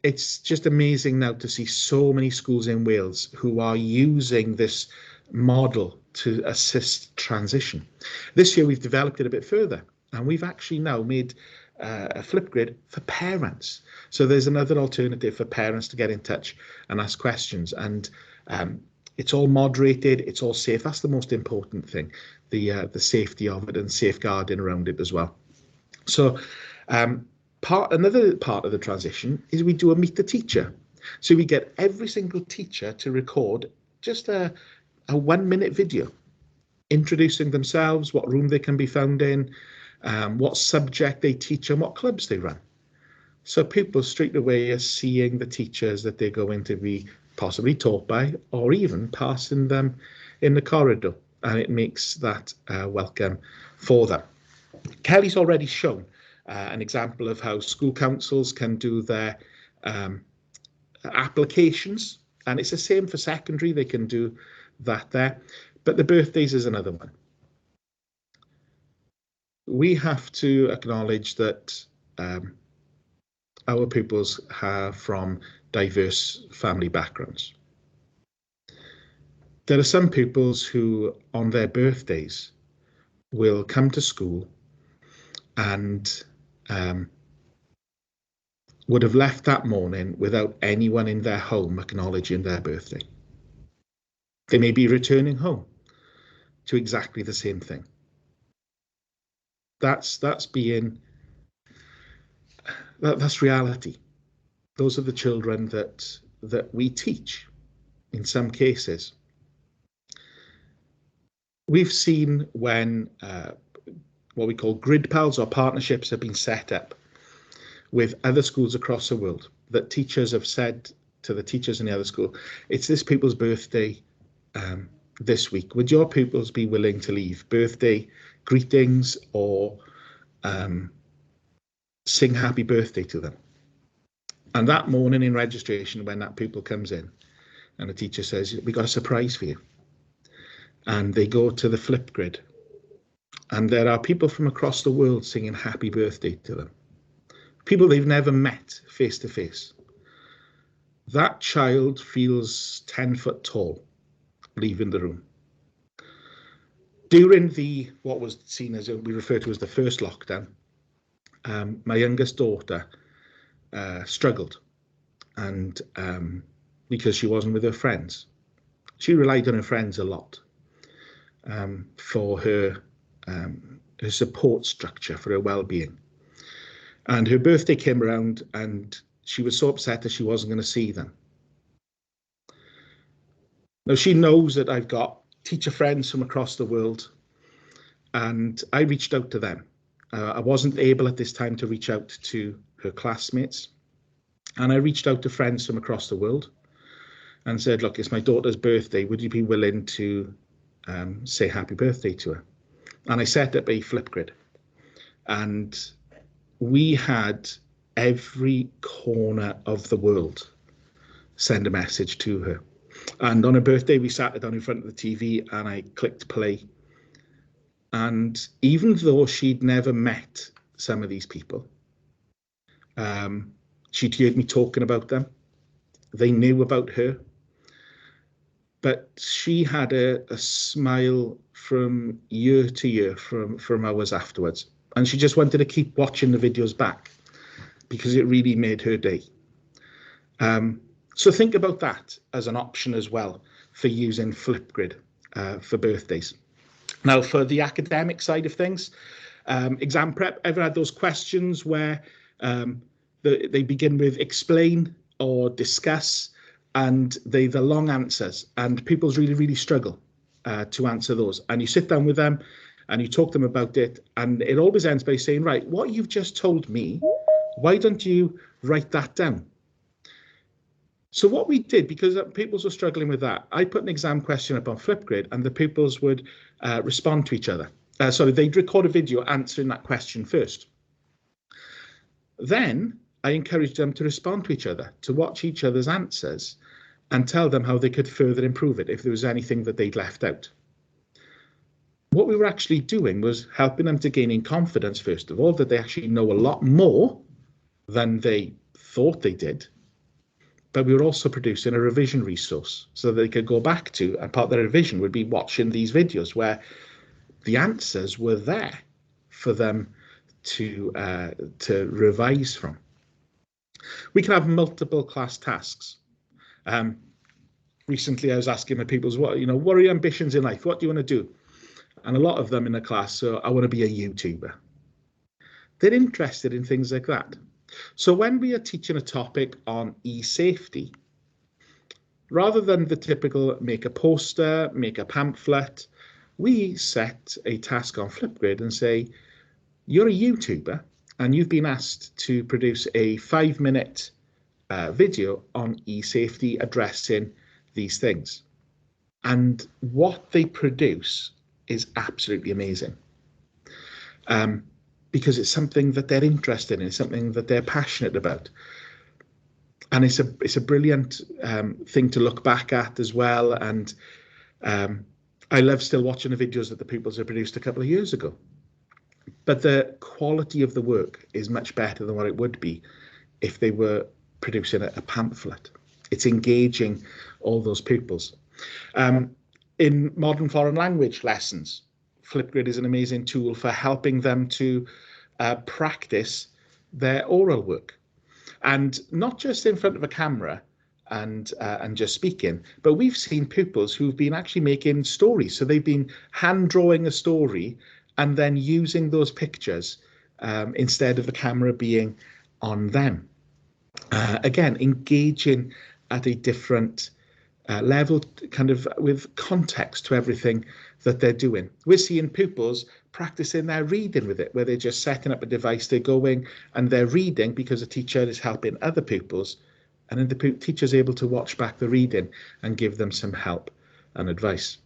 it's just amazing now to see so many schools in Wales who are using this model to assist transition. This year we've developed it a bit further, and we've actually now made a Flipgrid for parents. So there's another alternative for parents to get in touch and ask questions, and it's all moderated, it's all safe. That's the most important thing, the safety of it and safeguarding around it as well. So another part of the transition is we do a meet the teacher. So we get every single teacher to record just a 1-minute video introducing themselves, what room they can be found in, what subject they teach and what clubs they run. So people straight away are seeing the teachers that they're going to be possibly taught by, or even passing them in the corridor, and it makes that welcome for them. Kelly's already shown an example of how school councils can do their applications, and it's the same for secondary, they can do that there, but the birthdays is another one. We have to acknowledge that our pupils are from diverse family backgrounds. There are some pupils who on their birthdays will come to school and would have left that morning without anyone in their home acknowledging their birthday. They may be returning home to exactly the same thing. That's reality. Those are the children that we teach in some cases. We've seen when what we call grid pals or partnerships have been set up with other schools across the world, that teachers have said to the teachers in the other school, it's this pupil's birthday this week. Would your pupils be willing to leave birthday greetings or sing happy birthday to them? And that morning in registration, when that pupil comes in and the teacher says, we got a surprise for you, and they go to the Flipgrid and there are people from across the world singing happy birthday to them, people they've never met face to face. That child feels 10 foot tall leaving the room. During what was seen as, we refer to as the first lockdown, my youngest daughter struggled, and because she wasn't with her friends. She relied on her friends a lot for her support structure, for her well-being. And her birthday came around and she was so upset that she wasn't going to see them. Now, she knows that I've got teacher friends from across the world, and I reached out to them. I wasn't able at this time to reach out to her classmates, and I reached out to friends from across the world and said, look, it's my daughter's birthday. Would you be willing to say happy birthday to her? And I set up a Flipgrid, and we had every corner of the world send a message to her. And on her birthday, we sat her down in front of the TV and I clicked play. And even though she'd never met some of these people, she'd heard me talking about them. They knew about her. But she had a smile from year to year, from hours afterwards. And she just wanted to keep watching the videos back because it really made her day. So think about that as an option as well for using Flipgrid for birthdays. Now, for the academic side of things, exam prep, ever had those questions where they begin with explain or discuss, and they're the long answers, and people really struggle to answer those. And you sit down with them and you talk to them about it, and it always ends by saying, right, what you've just told me, why don't you write that down? So what we did, because pupils were struggling with that, I put an exam question up on Flipgrid, and the pupils would respond to each other. They'd record a video answering that question first. Then I encouraged them to respond to each other, to watch each other's answers and tell them how they could further improve it if there was anything that they'd left out. What we were actually doing was helping them to gain in confidence, first of all, that they actually know a lot more than they thought they did. But we were also producing a revision resource so that they could go back to, and part of their revision would be watching these videos where the answers were there for them to revise from. We can have multiple class tasks. Recently, I was asking my pupils, what are your ambitions in life? What do you want to do? And a lot of them in the class, so I want to be a YouTuber. They're interested in things like that. So when we are teaching a topic on e-safety, rather than the typical make a poster, make a pamphlet, we set a task on Flipgrid and say, you're a YouTuber and you've been asked to produce a 5-minute video on e-safety addressing these things. And what they produce is absolutely amazing. Because it's something that they're interested in, it's something that they're passionate about. And it's a brilliant thing to look back at as well. And I love still watching the videos that the pupils have produced a couple of years ago. But the quality of the work is much better than what it would be if they were producing a pamphlet. It's engaging all those pupils. In modern foreign language lessons, Flipgrid is an amazing tool for helping them to practice their oral work, and not just in front of a camera and just speaking, but we've seen pupils who've been actually making stories. So they've been hand drawing a story and then using those pictures instead of the camera being on them. Again, engaging at a different level, kind of with context to everything that they're doing. We're seeing pupils practicing their reading with it, where they're just setting up a device, they're going and they're reading because the teacher is helping other pupils, and then the teacher's able to watch back the reading and give them some help and advice.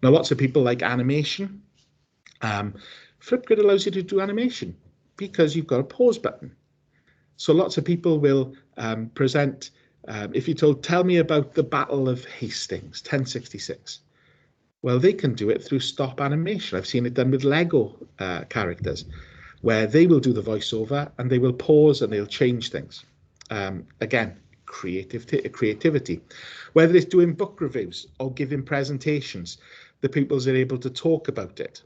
Now, lots of people like animation. Flipgrid allows you to do animation because you've got a pause button. So lots of people will present, if you're told, tell me about the Battle of Hastings, 1066. Well, they can do it through stop animation. I've seen it done with Lego characters, where they will do the voiceover and they will pause and they'll change things. Again, creativity. Whether it's doing book reviews or giving presentations, the pupils are able to talk about it.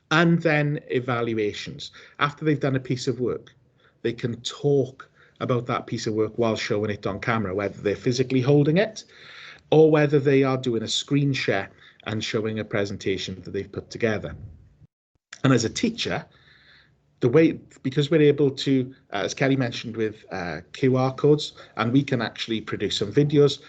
And then evaluations. After they've done a piece of work, they can talk about that piece of work while showing it on camera, whether they're physically holding it or whether they are doing a screen share and showing a presentation that they've put together. And as a teacher, because we're able to, as Kelly mentioned, with QR codes, and we can actually produce some videos,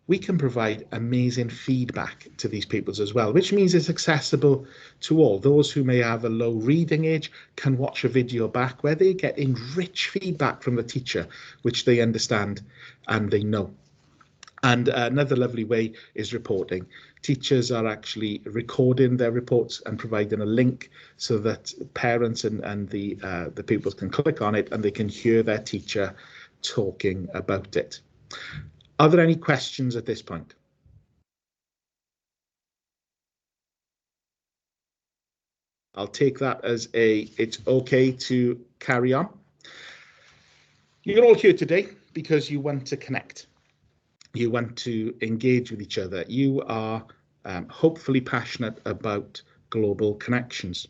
we can provide amazing feedback to these pupils as well, which means it's accessible to all. Those who may have a low reading age can watch a video back where they get rich feedback from the teacher, which they understand and they know. And another lovely way is reporting. Teachers are actually recording their reports and providing a link so that parents and the pupils can click on it and they can hear their teacher talking about it. Are there any questions at this point? I'll take that as it's okay to carry on. You're all here today because you want to connect. You want to engage with each other. You are hopefully passionate about global connections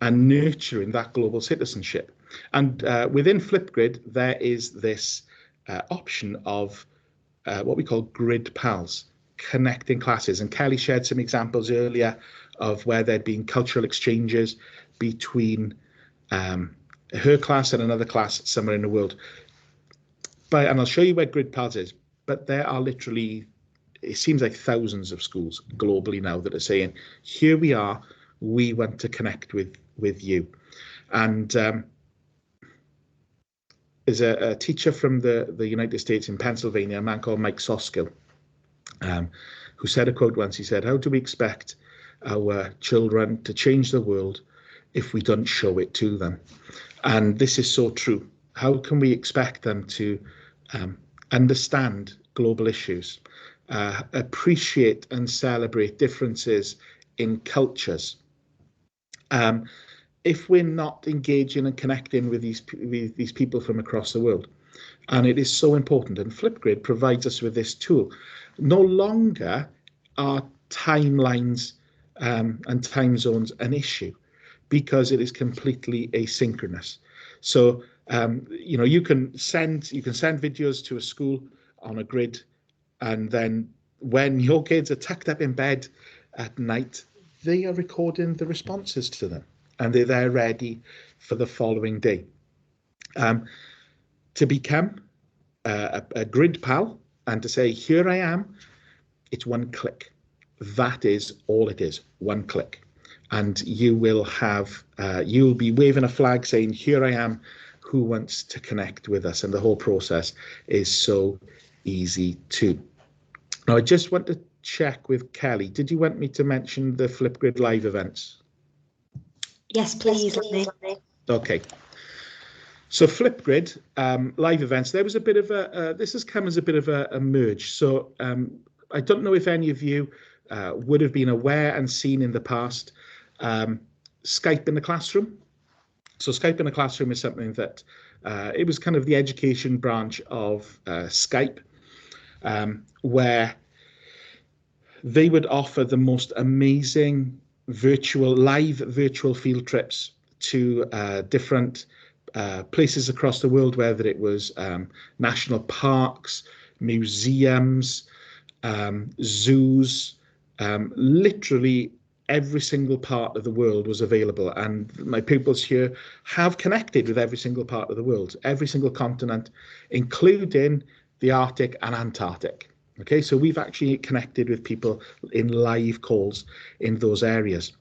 and nurturing that global citizenship. And within Flipgrid, there is this option of what we call grid pals, connecting classes. And Kelly shared some examples earlier of where there'd been cultural exchanges between her class and another class somewhere in the world. And I'll show you where grid pals is. But there are literally, it seems like thousands of schools globally now that are saying, here we are, we want to connect with you. And there's a teacher from the United States in Pennsylvania, a man called Mike Soskill, who said a quote once. He said, how do we expect our children to change the world if we don't show it to them? And this is so true. How can we expect them to understand global issues, appreciate and celebrate differences in cultures, if we're not engaging and connecting with these people from across the world? And it is so important, and Flipgrid provides us with this tool. No longer are timelines and time zones an issue, because it is completely asynchronous. So you can send videos to a school on a grid, and then when your kids are tucked up in bed at night, they are recording the responses to them, and they're there ready for the following day. To become a grid pal and to say, here I am, it's one click. That is all it is, one click. And you will have, you'll be waving a flag saying, here I am, who wants to connect with us? And the whole process is so easy too. Now, I just want to check with Kelly. Did you want me to mention the Flipgrid live events? Yes, please. Okay. So Flipgrid live events, there was a bit of this has come as a bit of a merge. So I don't know if any of you would have been aware and seen in the past Skype in the classroom. So Skype in the classroom is something that it was kind of the education branch of Skype, where they would offer the most amazing live virtual field trips to different places across the world, whether it was national parks, museums, zoos, literally every single part of the world was available. And my pupils here have connected with every single part of the world, every single continent, including the Arctic and Antarctic. Okay, so we've actually connected with people in live calls in those areas.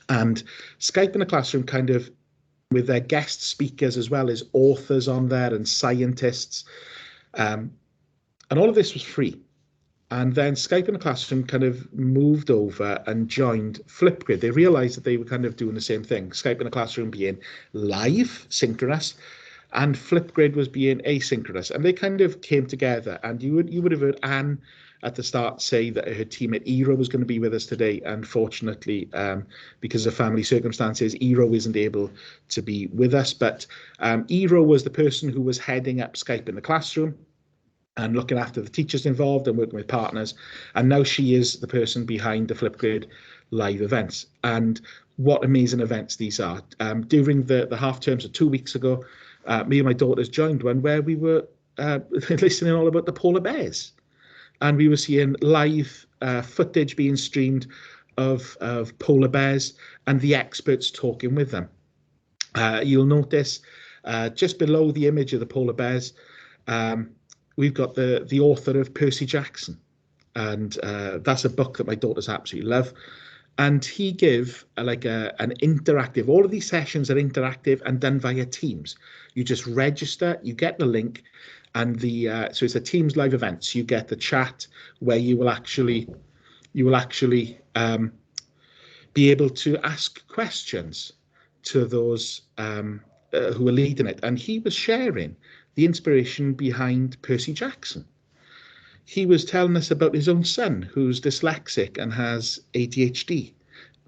And Skype in a Classroom kind of, with their guest speakers as well as authors on there and scientists, and all of this was free. And then Skype in a Classroom kind of moved over and joined Flipgrid. They realized that they were kind of doing the same thing. Skype in a Classroom being live, synchronous, and Flipgrid was being asynchronous. And they kind of came together. And you would have heard Anne at the start say that her team at ERO was going to be with us today. Unfortunately, because of family circumstances, ERO isn't able to be with us. But ERO was the person who was heading up Skype in the Classroom. and looking after the teachers involved and working with partners. And now she is the person behind the Flipgrid live events. And what amazing events these are. During the half term, so 2 weeks ago, me and my daughters joined one where we were listening all about the polar bears. And we were seeing live footage being streamed of polar bears and the experts talking with them. You'll notice just below the image of the polar bears, we've got the author of Percy Jackson, and that's a book that my daughters absolutely love. And he gave an interactive, all of these sessions are interactive and done via Teams. You just register, you get the link, and so it's a Teams live event. So you get the chat where you will actually be able to ask questions to those who are leading it. And he was sharing the inspiration behind Percy Jackson. He was telling us about his own son, who's dyslexic and has ADHD,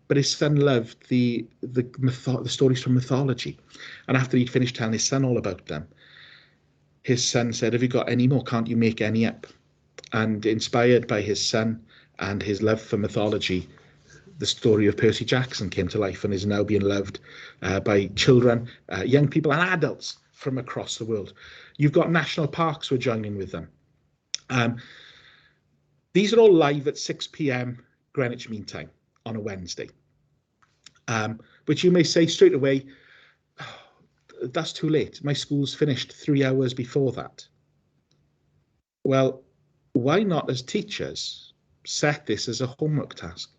but his son loved the stories from mythology. And after he'd finished telling his son all about them, his son said, "Have you got any more? Can't you make any up?" And inspired by his son and his love for mythology, the story of Percy Jackson came to life and is now being loved by children, young people and adults from across the world. You've got national parks who are joining with them. These are all live at 6 p.m. Greenwich Mean Time on a Wednesday. But you may say straight away, oh, that's too late. My school's finished 3 hours before that. Well, why not, as teachers, set this as a homework task?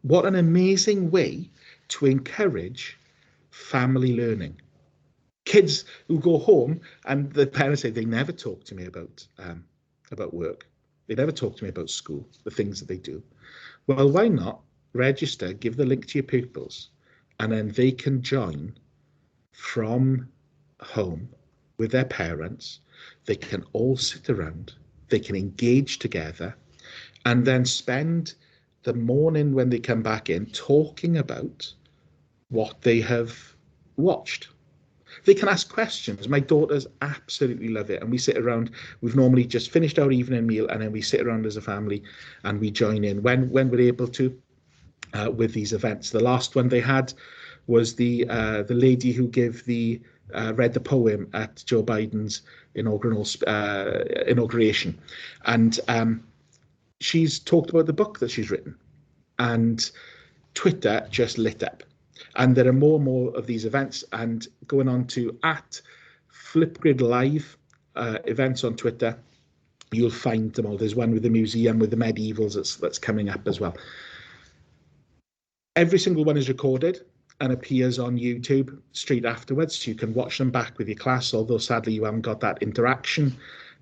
What an amazing way to encourage family learning. Kids who go home and the parents say, they never talk to me about work. They never talk to me about school, the things that they do. Well, why not register, give the link to your pupils, and then they can join from home with their parents. They can all sit around, they can engage together, and then spend the morning when they come back in talking about what they have watched. They can ask questions. My daughters absolutely love it. And we sit around, we've normally just finished our evening meal, and then we sit around as a family and we join in when we're able to with these events. The last one they had was the lady who read the poem at Joe Biden's inauguration. And she's talked about the book that she's written, and Twitter just lit up. And there are more and more of these events, and going on to @Flipgrid Live events on Twitter, you'll find them all. There's one with the museum with the medievals that's coming up as well. Every single one is recorded and appears on YouTube straight afterwards, so you can watch them back with your class, although sadly you haven't got that interaction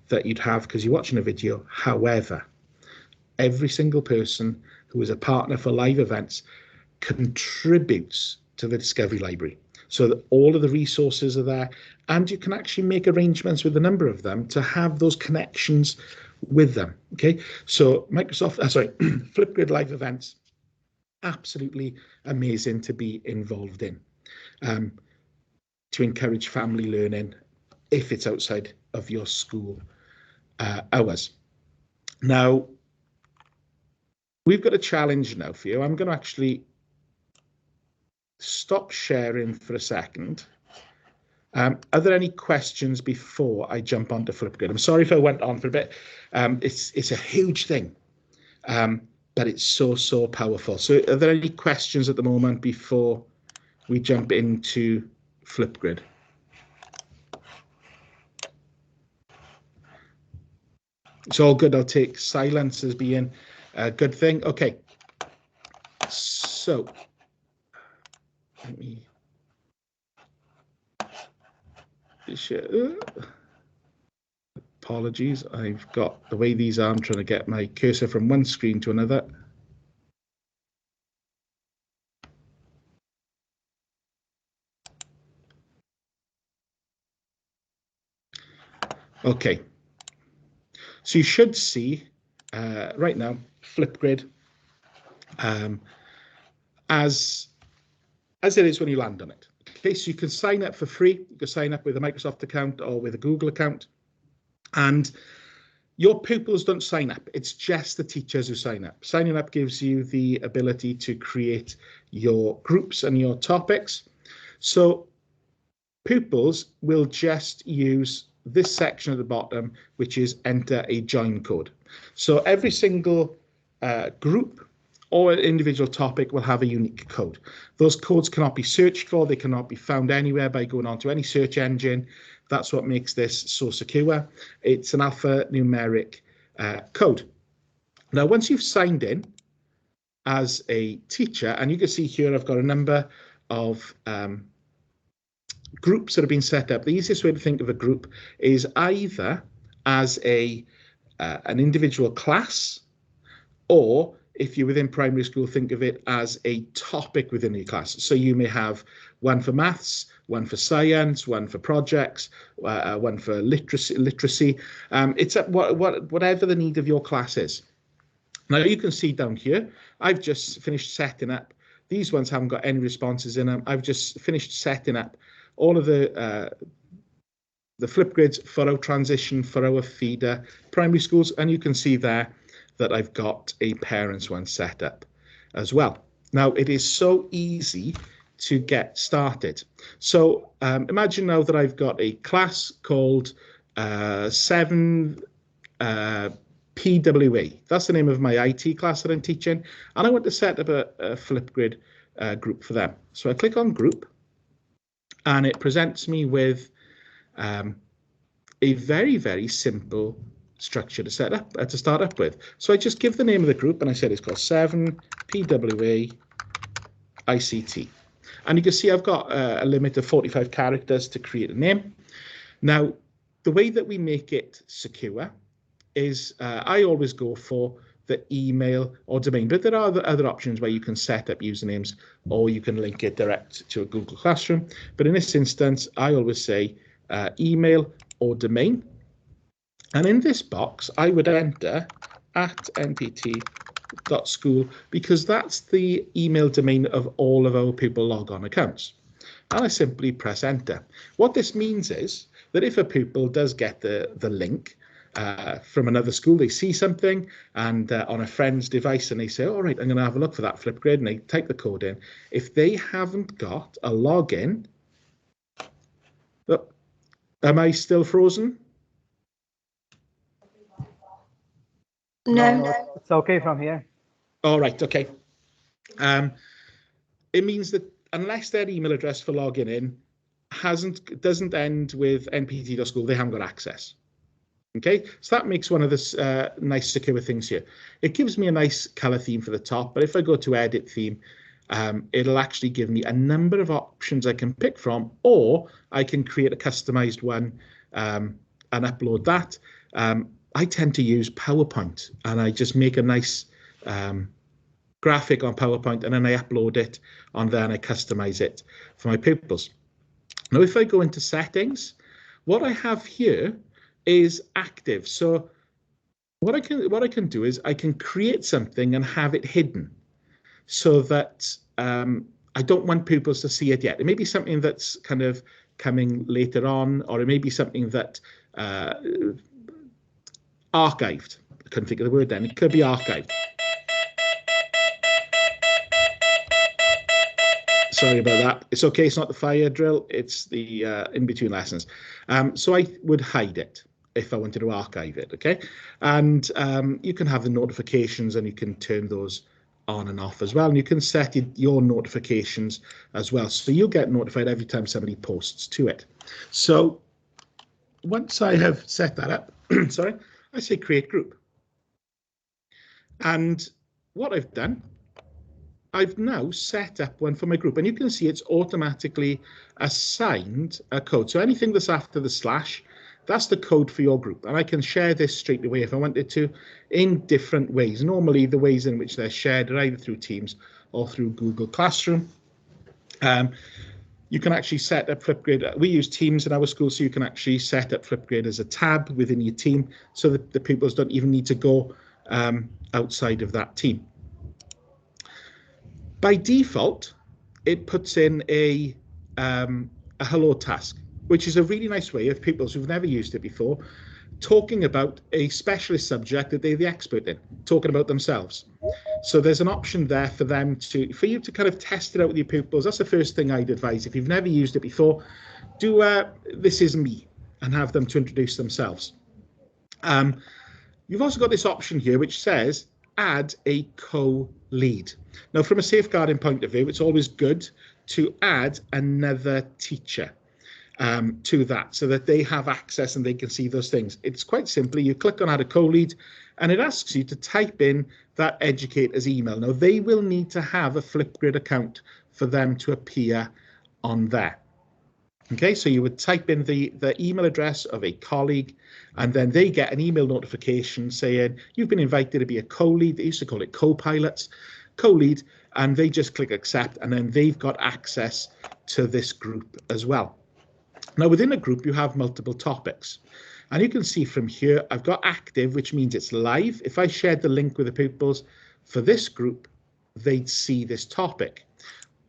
that you'd have because you're watching a video. However, every single person who is a partner for live events contributes to the Discovery Library, so that all of the resources are there, and you can actually make arrangements with a number of them to have those connections with them. Okay, so Flipgrid Live events, absolutely amazing to be involved in, to encourage family learning if it's outside of your school hours. Now, we've got a challenge now for you. I'm going to actually stop sharing for a second. Are there any questions before I jump onto Flipgrid? I'm sorry if I went on for a bit. It's a huge thing, but it's so powerful. So are there any questions at the moment before we jump into Flipgrid? It's all good. I'll take silence as being a good thing. Okay, so let me share. Apologies, I've got the way these are. I'm trying to get my cursor from one screen to another. Okay, so you should see right now Flipgrid as it is when you land on it. Okay, so you can sign up for free. You can sign up with a Microsoft account or with a Google account. And your pupils don't sign up. It's just the teachers who sign up. Signing up gives you the ability to create your groups and your topics. So pupils will just use this section at the bottom, which is enter a join code. So every single group or individual topic will have a unique code. Those codes cannot be searched for. They cannot be found anywhere by going onto any search engine. That's what makes this so secure. It's an alphanumeric code. Now, once you've signed in as a teacher, and you can see here I've got a number of groups that have been set up. The easiest way to think of a group is either as an individual class, or if you're within primary school, think of it as a topic within your class. So you may have one for maths, one for science, one for projects, one for literacy. It's whatever the need of your class is. Now you can see down here, I've just finished setting up. These ones haven't got any responses in them. I've just finished setting up all of the Flipgrids for our transition, for our feeder primary schools, and you can see there that I've got a parents one set up as well. Now it is so easy to get started. So imagine now that I've got a class called 7 PWA. That's the name of my IT class that I'm teaching, and I want to set up a Flipgrid group for them. So I click on group, and it presents me with a very, very simple structure to set up to start up with. So I just give the name of the group, and I said it's called 7 PWA ICT. And you can see I've got a limit of 45 characters to create a name. Now, the way that we make it secure is I always go for the email or domain, but there are other options where you can set up usernames or you can link it direct to a Google Classroom. But in this instance, I always say email or domain. And in this box, I would enter @npt.school because that's the email domain of all of our pupil logon accounts. And I simply press enter. What this means is that if a pupil does get the link from another school, they see something and on a friend's device and they say, all right, I'm going to have a look for that Flipgrid, and they type the code in. If they haven't got a login, am I still frozen? No. It's okay from here. All right, okay. It means that unless their email address for logging in doesn't end with npt.school, they haven't got access. Okay, so that makes one of the nice secure things here. It gives me a nice color theme for the top, but if I go to edit theme, it'll actually give me a number of options I can pick from, or I can create a customized one and upload that. I tend to use PowerPoint, and I just make a nice graphic on PowerPoint, and then I upload it on there and I customize it for my pupils. Now, if I go into settings, what I have here is active. So what I can do is I can create something and have it hidden so that I don't want pupils to see it yet. It may be something that's kind of coming later on, or it may be something that archived. I couldn't think of the word then. It could be archived. Sorry about that. It's okay. It's not the fire drill. It's the in between lessons. So I would hide it if I wanted to archive it. Okay. And you can have the notifications and you can turn those on and off as well. And you can set your notifications as well. So you'll get notified every time somebody posts to it. So once I have set that up, sorry, I say create group. And what I've done, I've now set up one for my group, and you can see it's automatically assigned a code. So anything that's after the slash, that's the code for your group. And I can share this straight away if I wanted to in different ways. Normally, the ways in which they're shared are either through Teams or through Google Classroom. You can actually set up Flipgrid. We use Teams in our school, so you can actually set up Flipgrid as a tab within your team so that the pupils don't even need to go outside of that team. By default, it puts in a hello task, which is a really nice way of pupils who've never used it before talking about a specialist subject that they're the expert in, talking about themselves. So there's an option there for you to kind of test it out with your pupils. That's the first thing I'd advise. If you've never used it before, do This Is Me and have them to introduce themselves. You've also got this option here which says add a co-lead. Now, from a safeguarding point of view, it's always good to add another teacher to that so that they have access and they can see those things. It's quite simply, you click on add a co-lead and it asks you to type in that educator's email. Now, they will need to have a Flipgrid account for them to appear on there. Okay, so you would type in the email address of a colleague, and then they get an email notification saying you've been invited to be a co-lead. They used to call it co-pilots, co-lead, and they just click accept, and then they've got access to this group as well. Now, within a group, you have multiple topics, and you can see from here, I've got active, which means it's live. If I shared the link with the pupils for this group, they'd see this topic.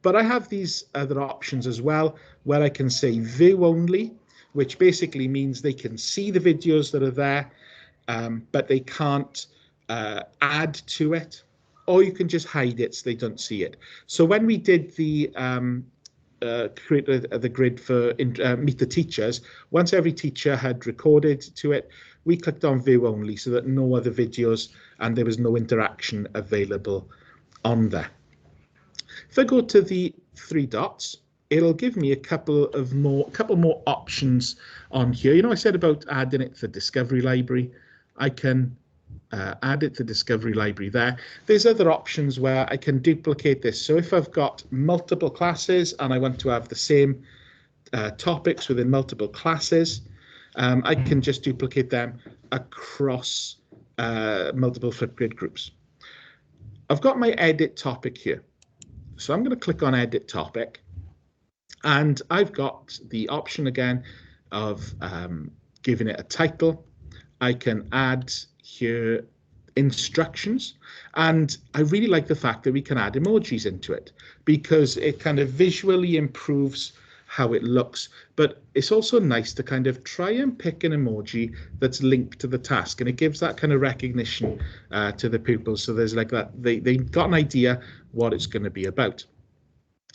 But I have these other options as well, where I can say view only, which basically means they can see the videos that are there, but they can't add to it, or you can just hide it so they don't see it. So when we did the create the grid for Meet the Teachers, once every teacher had recorded to it, we clicked on view only so that no other videos and there was no interaction available on there. If I go to the three dots, it'll give me a couple more options on here. You know, I said about adding it to the Discovery Library. I can add it to Discovery Library there. There's other options where I can duplicate this. So if I've got multiple classes and I want to have the same topics within multiple classes, I can just duplicate them across multiple Flipgrid groups. I've got my edit topic here. So I'm going to click on edit topic, and I've got the option again of giving it a title. I can add here instructions, and I really like the fact that we can add emojis into it because it kind of visually improves how it looks, but it's also nice to kind of try and pick an emoji that's linked to the task, and it gives that kind of recognition to the pupils. So there's like that, they've got an idea what it's going to be about.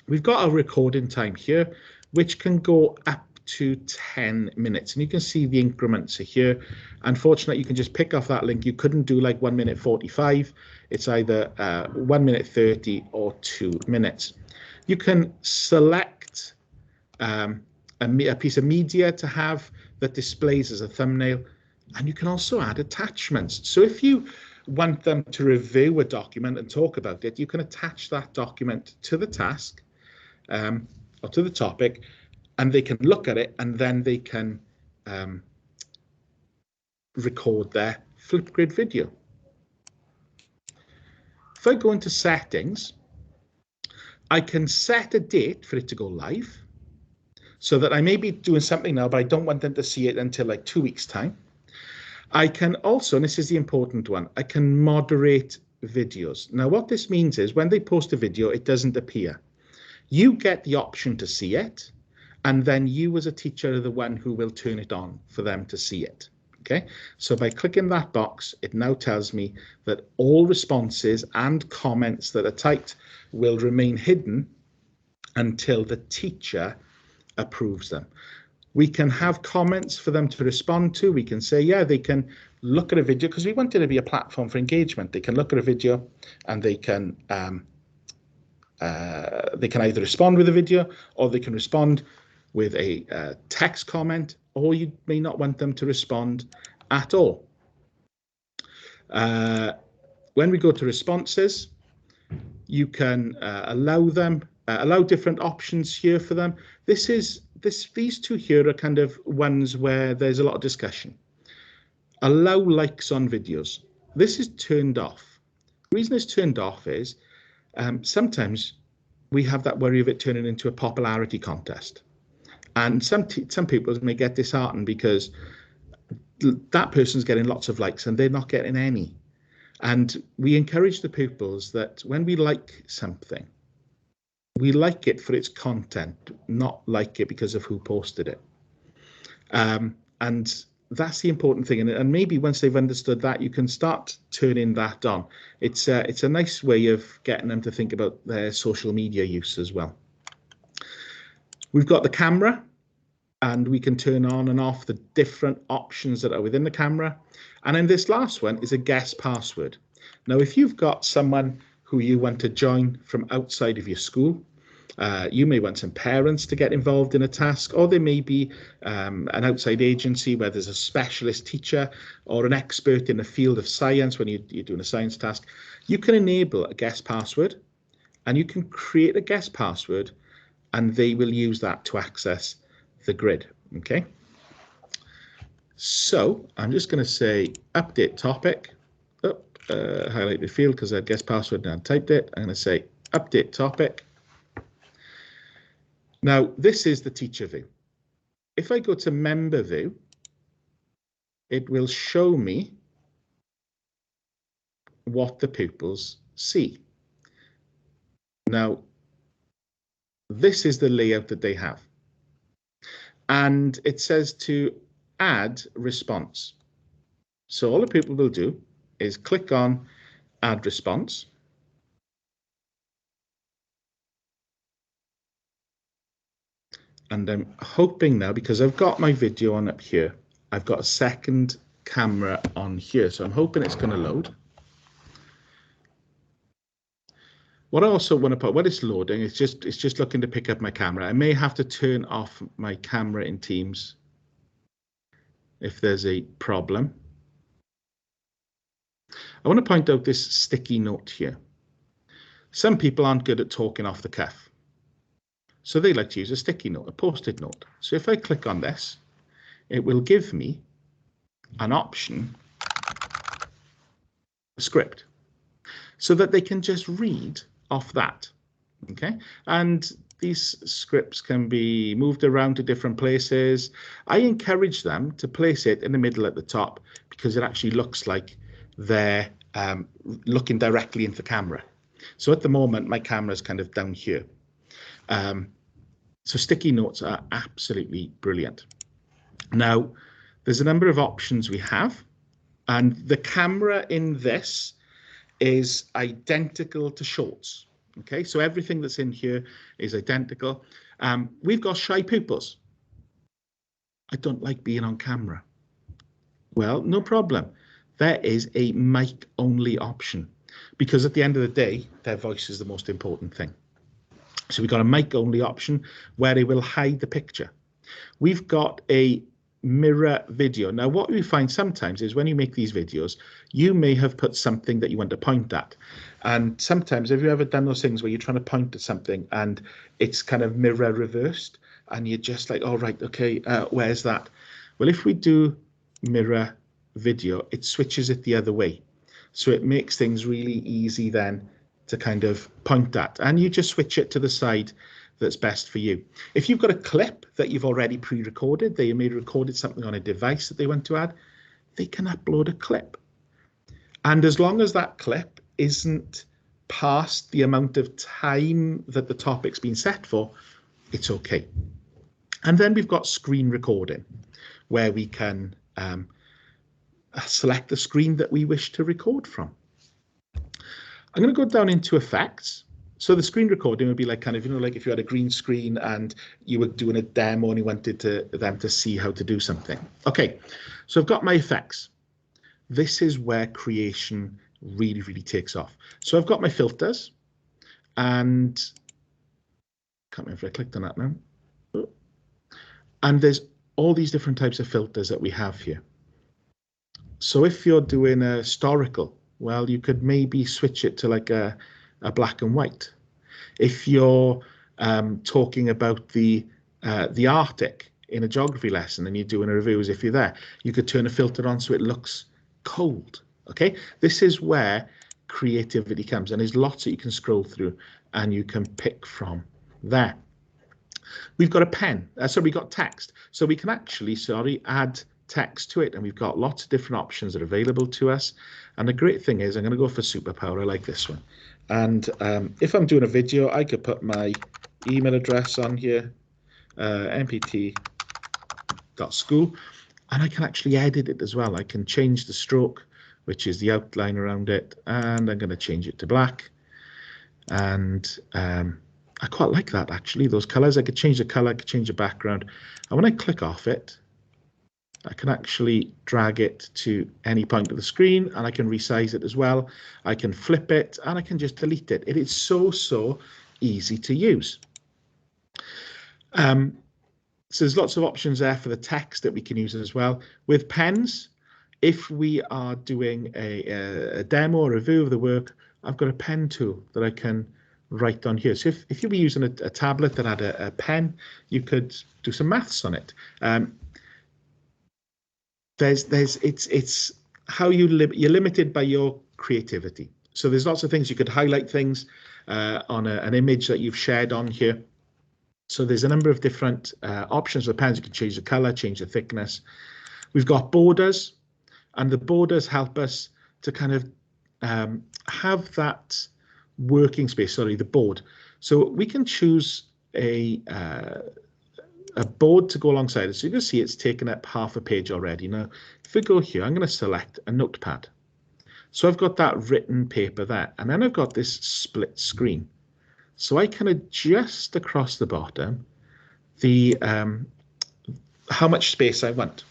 We've got a recording time here, which can go up to 10 minutes, and you can see the increments are here. Unfortunately, you can just pick off that link. You couldn't do like 1 minute 45. It's either 1 minute 30 or 2 minutes. You can select a piece of media to have that displays as a thumbnail, and you can also add attachments. So if you want them to review a document and talk about it, you can attach that document to the task or to the topic, and they can look at it, and then they can record their Flipgrid video. If I go into settings, I can set a date for it to go live, so that I may be doing something now, but I don't want them to see it until like 2 weeks' time. I can also, and this is the important one, I can moderate videos. Now, what this means is when they post a video, it doesn't appear. You get the option to see it, and then you as a teacher are the one who will turn it on for them to see it. Okay, so by clicking that box, it now tells me that all responses and comments that are typed will remain hidden until the teacher approves them. We can have comments for them to respond to. We can say, yeah, they can look at a video, because we want it to be a platform for engagement. They can look at a video and they can either respond with a video, or they can respond with a text comment, or you may not want them to respond at all. When we go to responses, you can allow different options here for them. These two here are kind of ones where there's a lot of discussion. Allow likes on videos. This is turned off. The reason it's turned off is sometimes we have that worry of it turning into a popularity contest. And some people may get disheartened because that person's getting lots of likes and they're not getting any. And we encourage the pupils that when we like something, we like it for its content, not like it because of who posted it. And that's the important thing, and maybe once they've understood that, you can start turning that on. It's a nice way of getting them to think about their social media use as well. We've got the camera, and we can turn on and off the different options that are within the camera. And then this last one is a guest password. Now, if you've got someone who you want to join from outside of your school, you may want some parents to get involved in a task, or there may be an outside agency where there's a specialist teacher or an expert in the field of science when you're doing a science task. You can enable a guest password, and you can create a guest password, and they will use that to access the grid. Okay, so I'm just going to say update topic. Highlight the field because I had guest password and I typed it. I'm going to say update topic. Now, this is the teacher view. If I go to member view, it will show me what the pupils see. Now, this is the layout that they have. And it says to add response. So all the people will do is click on add response. And I'm hoping now, because I've got my video on up here, I've got a second camera on here. So I'm hoping it's going to load. What I also want to put, when it's loading, it's just looking to pick up my camera. I may have to turn off my camera in Teams if there's a problem. I want to point out this sticky note here. Some people aren't good at talking off the cuff, so they like to use a sticky note, a post-it note. So if I click on this, it will give me an option, a script, so that they can just read off that. Okay, and these scripts can be moved around to different places. I encourage them to place it in the middle at the top because it actually looks like they're looking directly into the camera. So at the moment, my camera is kind of down here. So sticky notes are absolutely brilliant. Now, there's a number of options we have, and the camera in this is identical to Shorts. Okay, so everything that's in here is identical. We've got shy pupils. I don't like being on camera. Well, no problem. There is a mic only option because at the end of the day, their voice is the most important thing. So we've got a mic only option where it will hide the picture. We've got a mirror video. Now, what we find sometimes is when you make these videos, you may have put something that you want to point at. And sometimes, have you ever done those things where you're trying to point at something and it's kind of mirror reversed and you're just like, oh, right, okay, where's that? Well, if we do mirror video, it switches it the other way. So it makes things really easy then to kind of point at, and you just switch it to the side that's best for you. If you've got a clip that you've already pre-recorded, they may have recorded something on a device that they want to add, they can upload a clip. And as long as that clip isn't past the amount of time that the topic's been set for, it's okay. And then we've got screen recording, where we can select the screen that we wish to record from. I'm going to go down into effects. So the screen recording would be like kind of, you know, like if you had a green screen and you were doing a demo and you wanted them to see how to do something. Okay, so I've got my effects. This is where creation really, really takes off. So I've got my filters, and can't remember if I clicked on that now. And there's all these different types of filters that we have here. So if you're doing a historical, well, you could maybe switch it to like a black and white. If you're talking about the Arctic in a geography lesson and you're doing a review as if you're there, you could turn a filter on so it looks cold. Okay, this is where creativity comes, and there's lots that you can scroll through and you can pick from there. We've got a pen, so we've got text, so we can actually, add text to it, and we've got lots of different options that are available to us. And the great thing is, I'm going to go for superpower. I like this one. And if I'm doing a video, I could put my email address on here, mpt.school, And I can actually edit it as well. I can change the stroke, which is the outline around it, and I'm going to change it to black. And I quite like that, actually, those colors. I could change the color, I could change the background. And when I click off it, I can actually drag it to any point of the screen, and I can resize it as well. I can flip it, and I can just delete it. It is so easy to use. So there's lots of options there for the text that we can use as well. With pens, if we are doing a demo or review of the work, I've got a pen tool that I can write on here. So if you were using a tablet that had a pen, you could do some maths on it. It's how you're limited by your creativity. So there's lots of things you could highlight things on an image that you've shared on here. So there's a number of different options for pens. You can change the color, change the thickness. We've got borders, and the borders help us to kind of have that working space, sorry, the board. So we can choose a board to go alongside it. So you can see it's taken up half a page already. Now, if we go here, I'm going to select a notepad. So I've got that written paper there, and then I've got this split screen. So I can adjust across the bottom the how much space I want.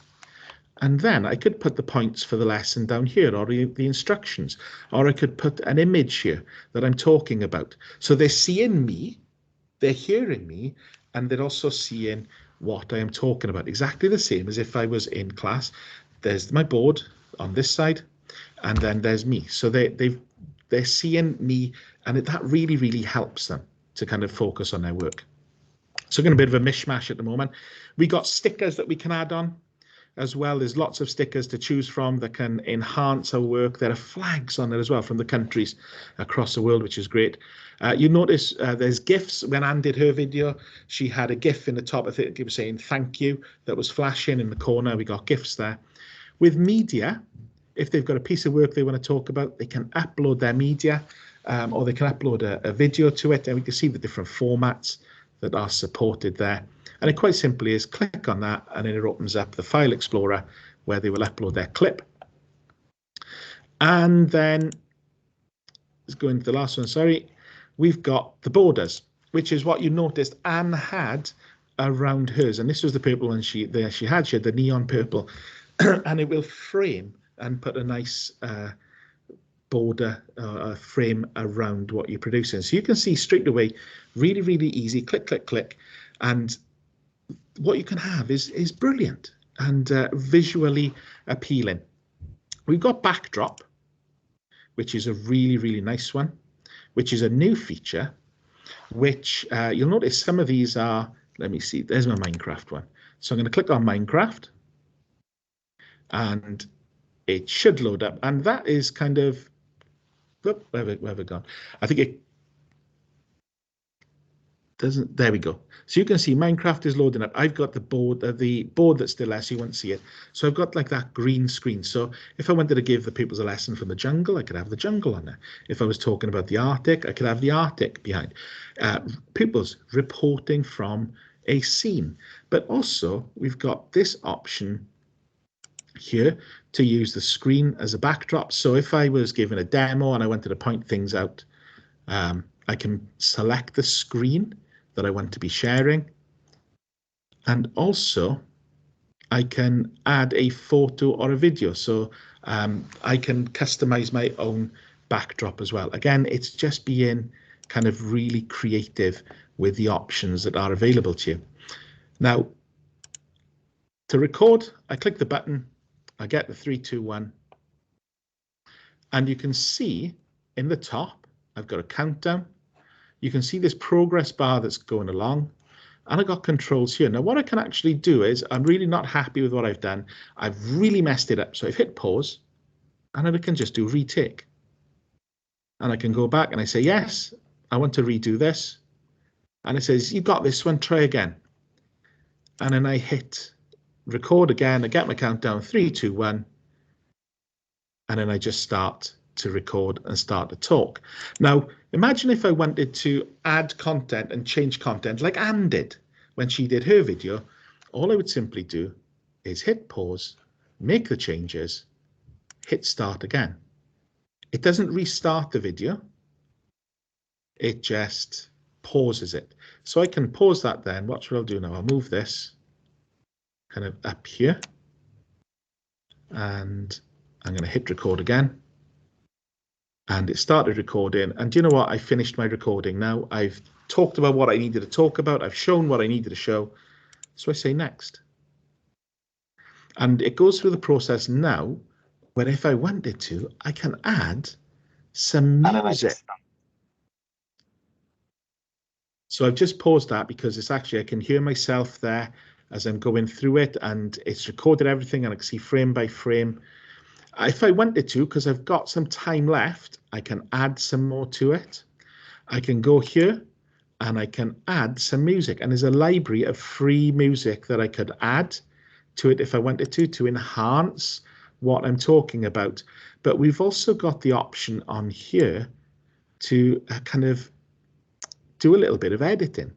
And then I could put the points for the lesson down here, or the instructions, or I could put an image here that I'm talking about. So they're seeing me, they're hearing me, and they're also seeing what I am talking about. Exactly the same as if I was in class. There's my board on this side, and then there's me. So they're seeing me, and that really helps them to kind of focus on their work. So getting a bit of a mishmash at the moment. We got stickers that we can add on as well. There's lots of stickers to choose from that can enhance our work. There are flags on there as well from the countries across the world, which is great. You notice there's GIFs. When Anne did her video, she had a GIF in the top. I think it was saying thank you that was flashing in the corner. We got GIFs there. With media, if they've got a piece of work they want to talk about, they can upload their media, or they can upload a video to it, and we can see the different formats that are supported there. And it quite simply is click on that, and then it opens up the file explorer where they will upload their clip. And then let's go into the last one, sorry. We've got the borders, which is what you noticed Anne had around hers. And this was the purple one she had the neon purple, and it will frame and put a nice border frame around what you're producing. So you can see straight away, really easy, click, and what you can have is brilliant and visually appealing. We've got backdrop, which is a really nice one, which is a new feature, which you'll notice some of these are, let me see, there's my Minecraft one. So I'm going to click on Minecraft, and it should load up, and that is kind of, where have it gone? I think it doesn't, there we go. So you can see Minecraft is loading up. I've got the board that's still there, so you won't see it. So I've got like that green screen. So if I wanted to give the pupils a lesson from the jungle, I could have the jungle on there. If I was talking about the Arctic, I could have the Arctic behind. Pupils reporting from a scene. But also we've got this option here to use the screen as a backdrop. So if I was given a demo and I wanted to point things out, I can select the screen that I want to be sharing, and also I can add a photo or a video. So I can customize my own backdrop as well. Again, it's just being kind of really creative with the options that are available to you. Now, to record, I click the button, I get the 3, 2, 1, and you can see in the top, I've got a countdown. You can see this progress bar that's going along, and I got controls here. Now, what I can actually do is, I'm really not happy with what I've done. I've really messed it up. So I've hit pause, and then I can just do retake. And I can go back and I say, yes, I want to redo this. And it says, you got this one, try again. And then I hit record again. I get my countdown, 3, 2, 1. And then I just start to record and start to talk. Now, imagine if I wanted to add content and change content like Anne did when she did her video. All I would simply do is hit pause, make the changes, hit start again. It doesn't restart the video. It just pauses it. So I can pause that then. Watch what I'll do now. I'll move this kind of up here. And I'm going to hit record again. And it started recording. And do you know what? I finished my recording now. I've talked about what I needed to talk about. I've shown what I needed to show. So I say next. And it goes through the process now where if I wanted to, I can add some music. So I've just paused that because it's actually, I can hear myself there as I'm going through it, and it's recorded everything and I can see frame by frame. If I wanted to, because I've got some time left, I can add some more to it. I can go here and I can add some music, and there's a library of free music that I could add to it if I wanted to enhance what I'm talking about. But we've also got the option on here to kind of do a little bit of editing.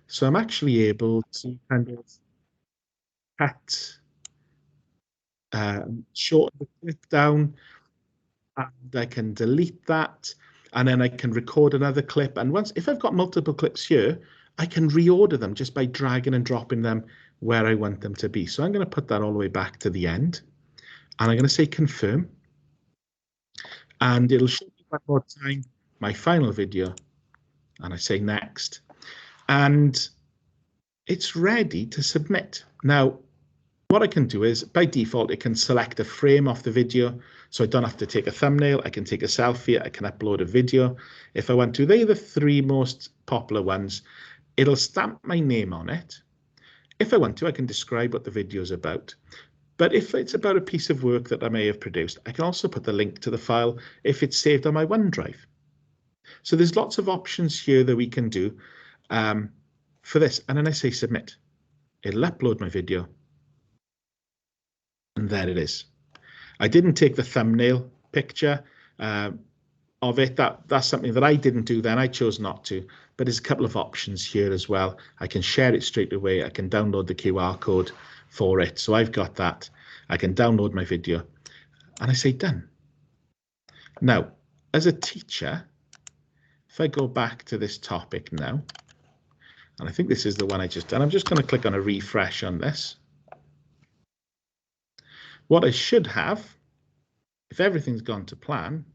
So I'm actually able to kind of cut, shorten the clip down, and I can delete that, and then I can record another clip. And once, if I've got multiple clips here, I can reorder them just by dragging and dropping them where I want them to be. So I'm going to put that all the way back to the end, and I'm going to say confirm, and it'll show me one more time my final video, and I say next, and it's ready to submit. Now, what I can do is, by default, it can select a frame off the video, so I don't have to take a thumbnail. I can take a selfie, I can upload a video. If I want to, they're the three most popular ones. It'll stamp my name on it. If I want to, I can describe what the video is about. But if it's about a piece of work that I may have produced, I can also put the link to the file if it's saved on my OneDrive. So there's lots of options here that we can do for this. And then I say submit. It'll upload my video. And there it is. I didn't take the thumbnail picture of it. That's something that I didn't do then. I chose not to. But there's a couple of options here as well. I can share it straight away. I can download the QR code for it. So I've got that. I can download my video. And I say done. Now, as a teacher, if I go back to this topic now, and I think this is the one I just done. I'm just going to click on a refresh on this. What I should have, if everything's gone to plan,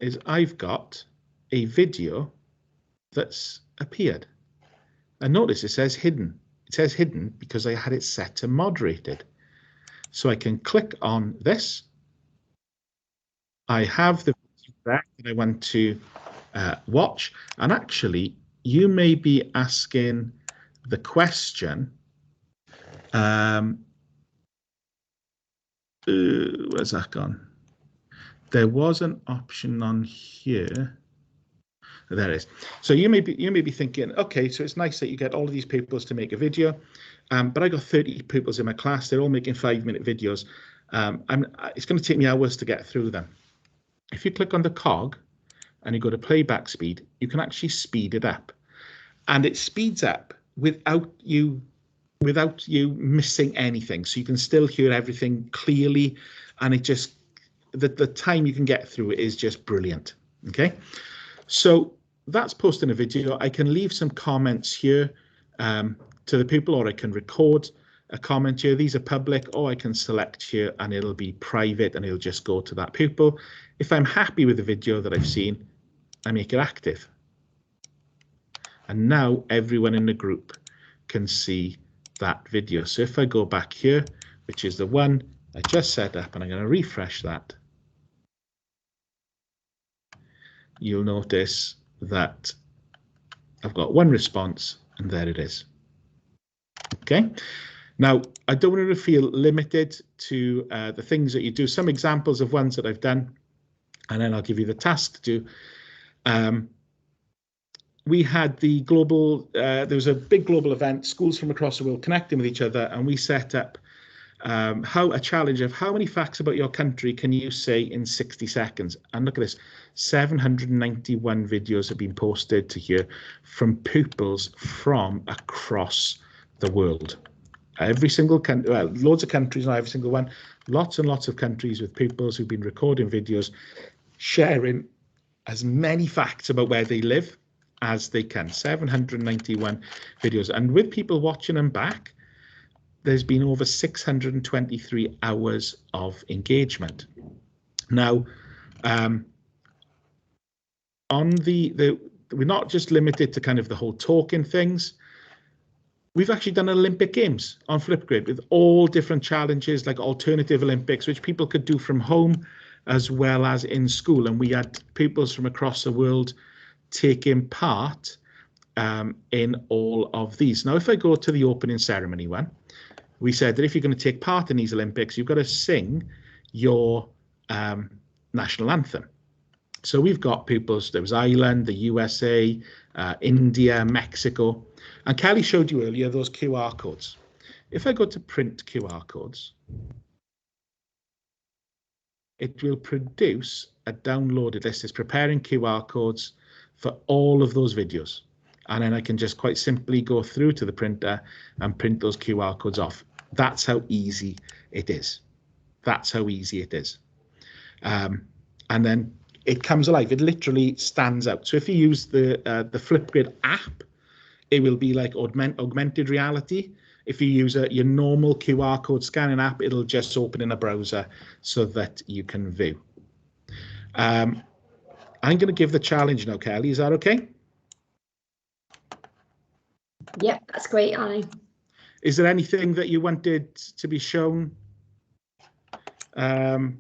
is I've got a video that's appeared. And notice it says hidden. It says hidden because I had it set to moderated. So I can click on this. I have the video there that I want to watch. And actually, you may be asking the question, where's that gone? There was an option on here. There it is. So you may be thinking, okay, so it's nice that you get all of these pupils to make a video, but I got 30 pupils in my class. They're all making 5-minute videos. It's going to take me hours to get through them. If you click on the cog and you go to playback speed, you can actually speed it up, and it speeds up without you missing anything. So you can still hear everything clearly, and it just, the time you can get through it is just brilliant. Okay, so that's posting a video. I can leave some comments here to the people, or I can record a comment here. These are public, or I can select here and it'll be private and it'll just go to that pupil. If I'm happy with the video that I've seen, I make it active. And now everyone in the group can see that video. So if I go back here, which is the one I just set up, and I'm going to refresh that, you'll notice that I've got one response, and there it is. Okay, now I don't want to feel limited to the things that you do. Some examples of ones that I've done, and then I'll give you the task to do. We had the global, there was a big global event, schools from across the world connecting with each other, and we set up a challenge of how many facts about your country can you say in 60 seconds. And look at this, 791 videos have been posted to here from pupils from across the world. every single country, well, loads of countries, not every single one, lots and lots of countries with pupils who've been recording videos, sharing as many facts about where they live as they can. 791 videos. And with people watching them back, there's been over 623 hours of engagement. Now, on we're not just limited to kind of the whole talking things. We've actually done Olympic Games on Flipgrid with all different challenges, like alternative Olympics, which people could do from home as well as in school. And we had pupils from across the world taking part in all of these. Now, if I go to the opening ceremony one, we said that if you're going to take part in these Olympics, you've got to sing your national anthem. So we've got pupils, there was Ireland, the USA, India, Mexico, and Kelly showed you earlier those QR codes. If I go to print QR codes, it will produce a downloaded list. It's preparing QR codes for all of those videos. And then I can just quite simply go through to the printer and print those QR codes off. That's how easy it is. That's how easy it is. And then it comes alive. It literally stands out. So if you use the Flipgrid app, it will be like augmented reality. If you use your normal QR code scanning app, it'll just open in a browser so that you can view. I'm going to give the challenge now, Kelly. Is that okay? Yep, that's great, Annie. Is there anything that you wanted to be shown? Or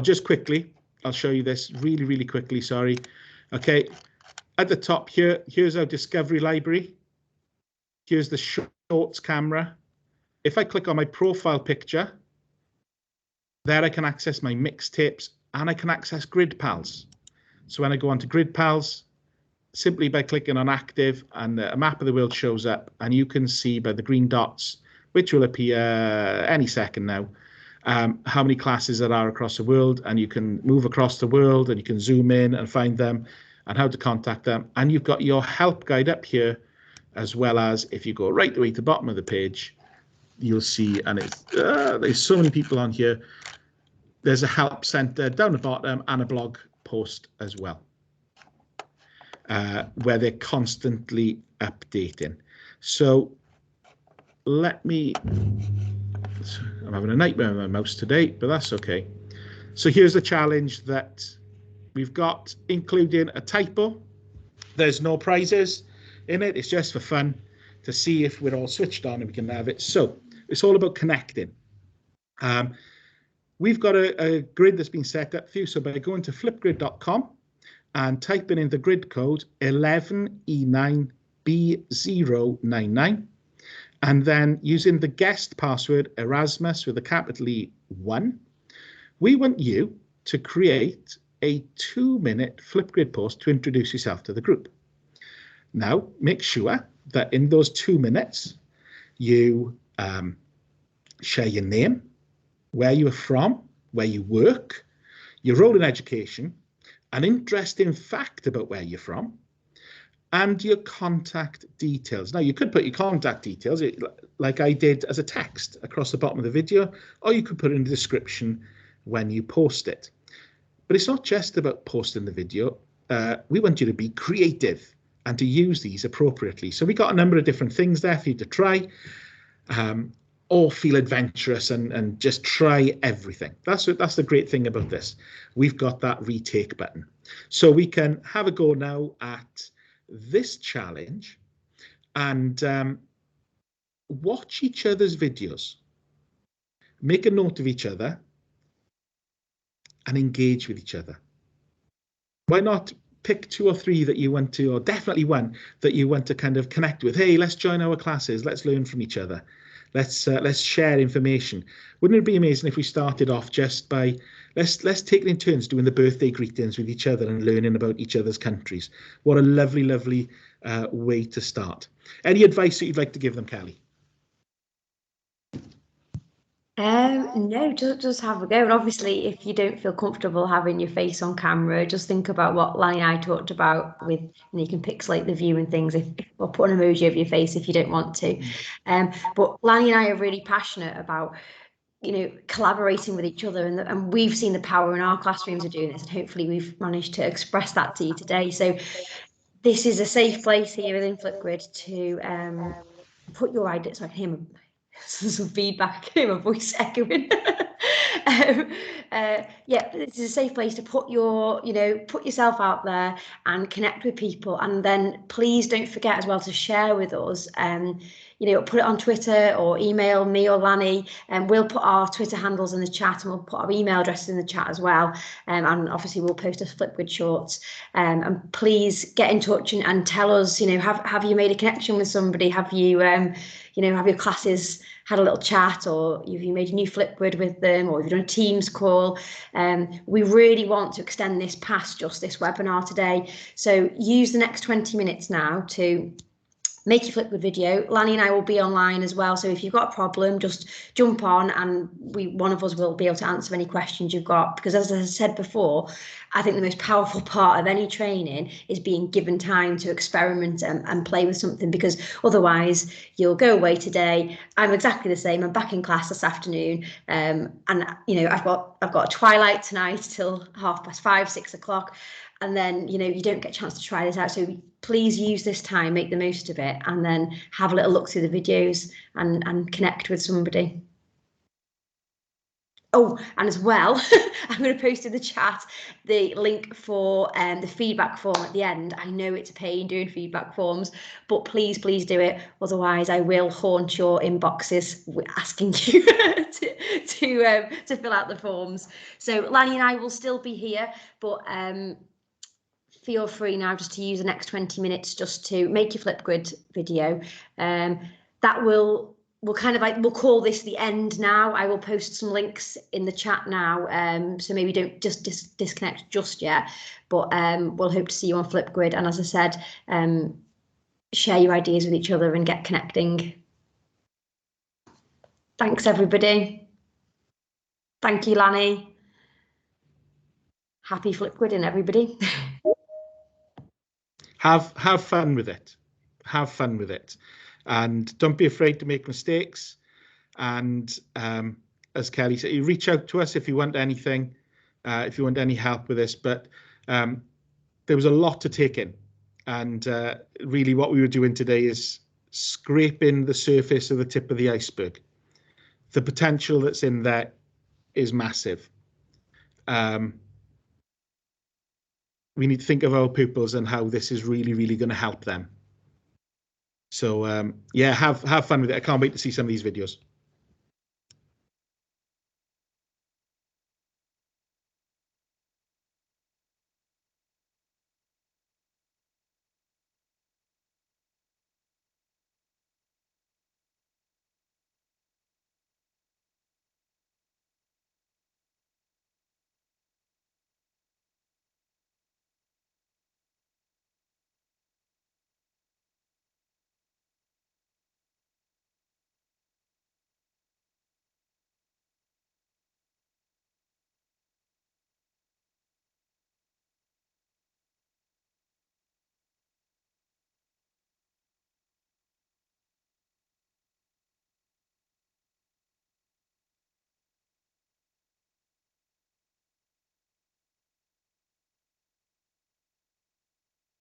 just quickly, I'll show you this really, really quickly, sorry. Okay, at the top here, here's our Discovery Library. Here's the Shorts camera. If I click on my profile picture, there I can access my mixtapes and I can access Grid Pals. So when I go onto Grid Pals, simply by clicking on active and a map of the world shows up, and you can see by the green dots, which will appear any second now, how many classes there are across the world, and you can move across the world and you can zoom in and find them and how to contact them. And you've got your help guide up here, as well as if you go right the way to the bottom of the page, you'll see, and it's there's so many people on here. There's a help center down the bottom and a blog post as well, where they're constantly updating. So let me, I'm having a nightmare with my mouse today, but that's okay. So here's the challenge that we've got, including a typo. There's no prizes in it. It's just for fun to see if we're all switched on and we can have it. So it's all about connecting. We've got a grid that's been set up for you. So by going to flipgrid.com and typing in the grid code 11E9B099, and then using the guest password Erasmus with a capital E1, we want you to create a 2-minute Flipgrid post to introduce yourself to the group. Now, make sure that in those 2 minutes, you share your name, where you're from, where you work, your role in education, an interesting fact about where you're from, and your contact details. Now, you could put your contact details, like I did, as a text across the bottom of the video, or you could put it in the description when you post it. But it's not just about posting the video. We want you to be creative and to use these appropriately. So we got a number of different things there for you to try, or feel adventurous and just try everything. That's the great thing about this. We've got that retake button. So we can have a go now at this challenge and watch each other's videos, make a note of each other, and engage with each other. Why not pick 2 or 3 that you want to, or definitely one that you want to kind of connect with? Hey, let's join our classes. Let's learn from each other. Let's share information. Wouldn't it be amazing if we started off just by let's take it in turns doing the birthday greetings with each other and learning about each other's countries. What a lovely, lovely way to start. Any advice that you'd like to give them, Kelly? No, just have a go. And obviously, if you don't feel comfortable having your face on camera, just think about what Lanny and I talked about with, and you can pixelate the view and things, or put an emoji of your face if you don't want to. But Lanny and I are really passionate about, collaborating with each other, and we've seen the power in our classrooms of doing this, and hopefully we've managed to express that to you today. So this is a safe place here within Flipgrid to put your ideas. Sorry, him. Some feedback, my voice echoing. Yeah, this is a safe place to put yourself out there and connect with people. And then please don't forget as well to share with us. Put it on Twitter or email me or Lanny, and we'll put our Twitter handles in the chat, and we'll put our email addresses in the chat as well. And obviously we'll post a Flipgrid shorts. And please get in touch and tell us, have you made a connection with somebody? Have you, have your classes had a little chat, or have you made a new Flipgrid with them, or have you done a Teams call? We really want to extend this past just this webinar today. So use the next 20 minutes now to make your Flipgrid video. Lanny and I will be online as well, so if you've got a problem, just jump on, and one of us will be able to answer any questions you've got. Because as I said before, I think the most powerful part of any training is being given time to experiment and play with something, because otherwise you'll go away today. I'm exactly the same. I'm back in class this afternoon, and I've got a twilight tonight till 5:30, 6 o'clock. And then, you don't get a chance to try this out. So please use this time, make the most of it, and then have a little look through the videos and connect with somebody. Oh, and as well, I'm going to post in the chat the link for the feedback form at the end. I know it's a pain doing feedback forms, but please do it. Otherwise, I will haunt your inboxes asking you to fill out the forms. So Lanny and I will still be here, but feel free now just to use the next 20 minutes just to make your Flipgrid video. That we'll call this the end now. I will post some links in the chat now, so maybe don't just disconnect just yet, but we'll hope to see you on Flipgrid. And as I said, share your ideas with each other and get connecting. Thanks, everybody. Thank you, Lanny. Happy Flipgrid, everybody. Have fun with it. Have fun with it, and don't be afraid to make mistakes. And as Kelly said, you reach out to us if you want anything, if you want any help with this. But there was a lot to take in, and really what we were doing today is scraping the surface of the tip of the iceberg. The potential that's in there is massive. We need to think of our pupils and how this is really, really going to help them. So yeah, have fun with it. I can't wait to see some of these videos.